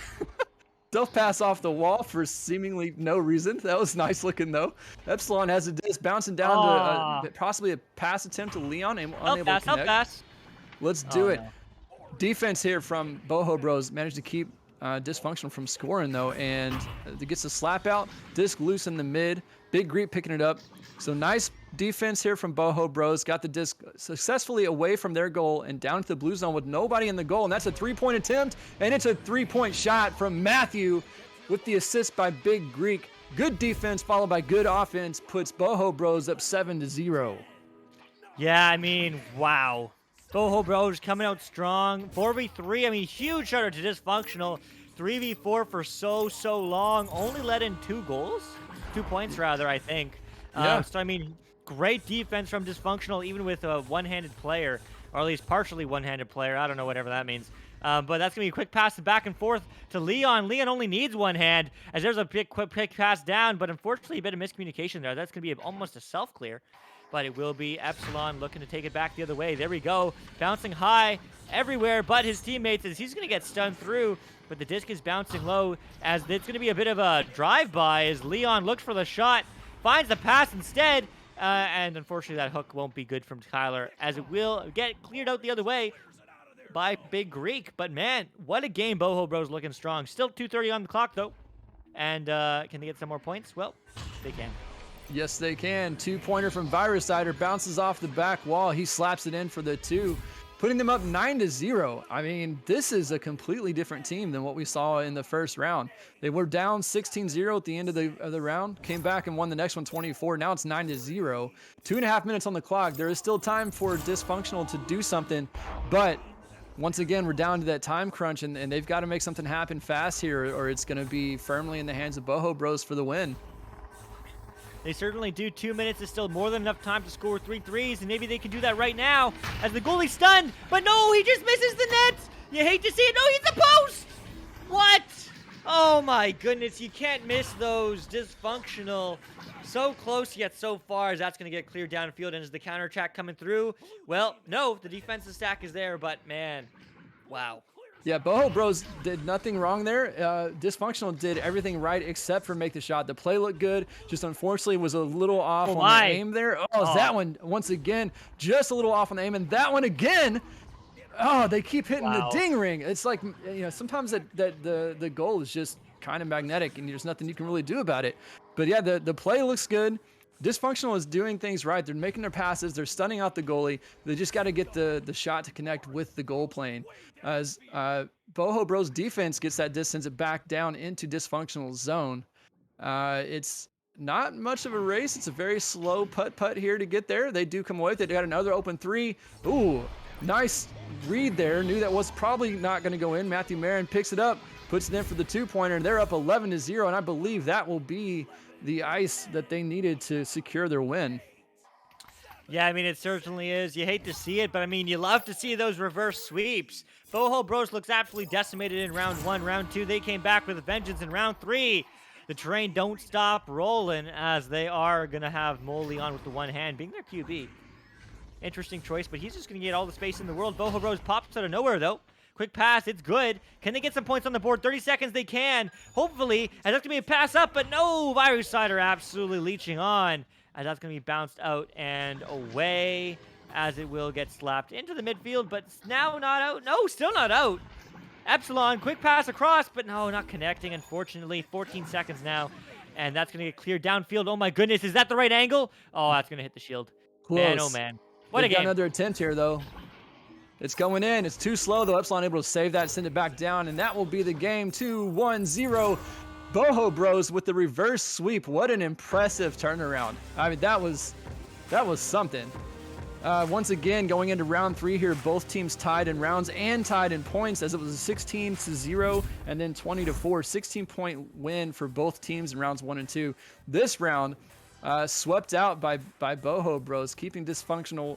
Self pass off the wall for seemingly no reason. That was nice looking though. Epsilon has a disc bouncing down to possibly a pass attempt to Leon and unable to connect. pass. Let's do it. No. Defense here from Boho Bros managed to keep Disfunctional from scoring though, and it gets a slap out. Disc loose in the mid. Big Greep picking it up. So nice defense here from Boho Bros. Got the disc successfully away from their goal and down to the blue zone with nobody in the goal. And that's a 3-point attempt, and it's a 3-point shot from Matthew with the assist by Big Greek. Good defense followed by good offense puts Boho Bros up 7-0. Yeah, I mean, wow. Boho Bros coming out strong. 4v3, I mean, huge shout out to Disfunctional. 3v4 for so long. Only let in 2 goals? 2 points, rather, I think. Yeah. So, I mean, great defense from Disfunctional, even with a one-handed player, or at least partially one-handed player. I don't know, whatever that means. But that's going to be a quick pass back and forth to Leon. Leon only needs one hand, as there's a quick pass down, but unfortunately a bit of miscommunication there. That's going to be almost a self-clear. But it will be Epsilon looking to take it back the other way. There we go. Bouncing high everywhere but his teammates as he's going to get stunned through. But the disc is bouncing low as it's going to be a bit of a drive-by as Leon looks for the shot, finds the pass instead. And unfortunately that hook won't be good from Kyler as it will get cleared out the other way by Big Greek. But man, what a game. Boho Bros looking strong. Still 2:30 on the clock though. And can they get some more points? Well, they can. Yes, they can. 2-pointer from Virus Hider bounces off the back wall. He slaps it in for the 2, putting them up 9-0. I mean, this is a completely different team than what we saw in the first round. They were down 16-0 at the end of the round, came back and won the next one 24. Now it's 9-0. 2.5 minutes on the clock. There is still time for Disfunctional to do something, but once again, we're down to that time crunch, and they've got to make something happen fast here, or it's going to be firmly in the hands of Boho Bros for the win. They certainly do. 2 minutes is still more than enough time to score 3 threes, and maybe they can do that right now as the goalie's stunned. But no, he just misses the net. You hate to see it. No, he's the post. What? Oh my goodness, you can't miss those. Disfunctional. So close yet so far as that's going to get cleared downfield. And is the counter attack coming through? Well, no, the defensive stack is there, but man, wow. Yeah, Boho Bros did nothing wrong there. Dysfunctional did everything right except for make the shot. The play looked good, just unfortunately was a little off on the aim there. Oh, that one, once again, just a little off on the aim. And that one again, oh, they keep hitting the ding ring. It's like, sometimes that the goal is just kind of magnetic and there's nothing you can really do about it. But yeah, the play looks good. Dysfunctional is doing things right. They're making their passes. They're stunning out the goalie. They just got to get the shot to connect with the goal plane. As Boho Bros defense gets that distance back down into Dysfunctional zone. It's not much of a race. It's a very slow putt here to get there. They do come away with it. They got another open three. Ooh, nice read there. Knew that was probably not going to go in. Matthew Marin picks it up, puts it in for the 2-pointer, and they're up 11-0. And I believe that will be the ice that they needed to secure their win. Yeah, I mean, it certainly is. You hate to see it, but I mean, you love to see those reverse sweeps. Boho Bros looks absolutely decimated in round 1. Round 2, they came back with a vengeance. In round 3, the train don't stop rolling as they are going to have Moley on with the one hand, being their QB. Interesting choice, but he's just going to get all the space in the world. Boho Bros pops out of nowhere, though. Quick pass, it's good. Can they get some points on the board? 30 seconds, they can. Hopefully, and that's going to be a pass up, but no, Virus Sider absolutely leeching on. And that's going to be bounced out and away as it will get slapped into the midfield, but now not out. No, still not out. Epsilon, quick pass across, but no, not connecting, unfortunately. 14 seconds now, and that's going to get cleared downfield. Oh my goodness, is that the right angle? Oh, that's going to hit the shield. Close. Man, oh man. What a game. Got another attempt here, though. It's going in. It's too slow, though. Epsilon able to save that, send it back down, and that will be the game. 2-1-0. Boho Bros with the reverse sweep. What an impressive turnaround. I mean, that was something. Once again, going into round 3 here, both teams tied in rounds and tied in points as it was a 16-0 and then 20-4. 16-point win for both teams in rounds 1 and 2. This round swept out by Boho Bros, keeping Dysfunctional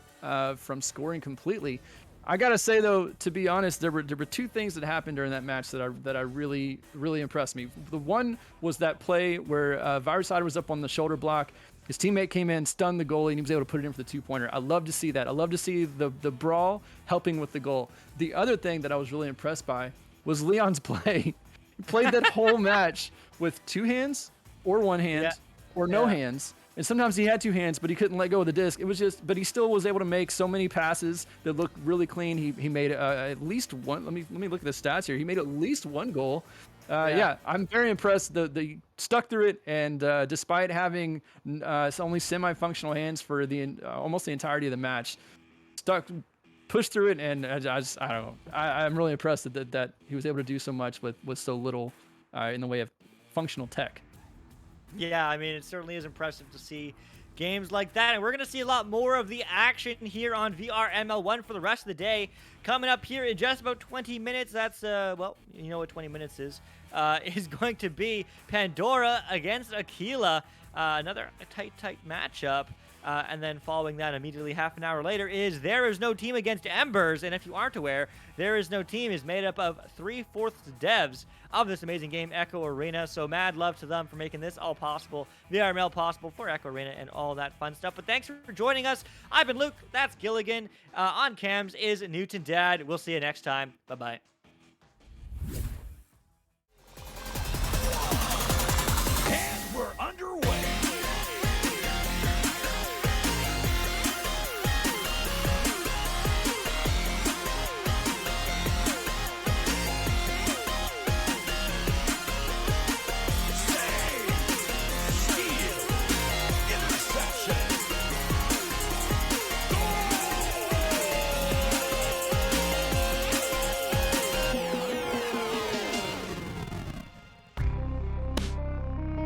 from scoring completely. I gotta say though, to be honest, there were 2 things that happened during that match that I really impressed me. The one was that play where Viruside was up on the shoulder block. His teammate came in, stunned the goalie, and he was able to put it in for the 2-pointer. I love to see that. I love to see the brawl helping with the goal. The other thing that I was really impressed by was Leon's play. He played that whole match with 2 hands or 1 hand or no hands. And sometimes he had 2 hands, but he couldn't let go of the disc. It was just, but he still was able to make so many passes that looked really clean. He made at least one. Let me look at the stats here. He made at least 1 goal. Yeah, I'm very impressed. They stuck through it, and despite having only semi-functional hands for the almost the entirety of the match, pushed through it, and I don't know. I'm really impressed that he was able to do so much with so little in the way of functional tech. Yeah, I mean, it certainly is impressive to see games like that. And we're going to see a lot more of the action here on VRML1 for the rest of the day. Coming up here in just about 20 minutes, that's, well, you know what 20 minutes is going to be Pandora against Aquila. Another tight matchup. And then following that immediately half an hour later is There Is No Team against Embers. And if you aren't aware, There Is No Team is made up of 3/4 devs of this amazing game, Echo Arena. So mad love to them for making this all possible, VRML possible for Echo Arena and all that fun stuff. But thanks for joining us. I've been Luke. That's Giligin. On cams is Newton Dad. We'll see you next time. Bye-bye. And we're underway.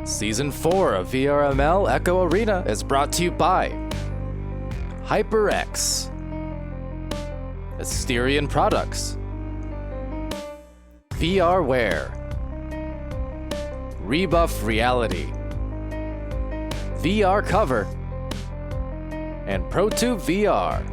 Season 4 of VRML Echo Arena is brought to you by HyperX, Asterion Products, VRware, Rebuff Reality, VR Cover, and ProTube VR.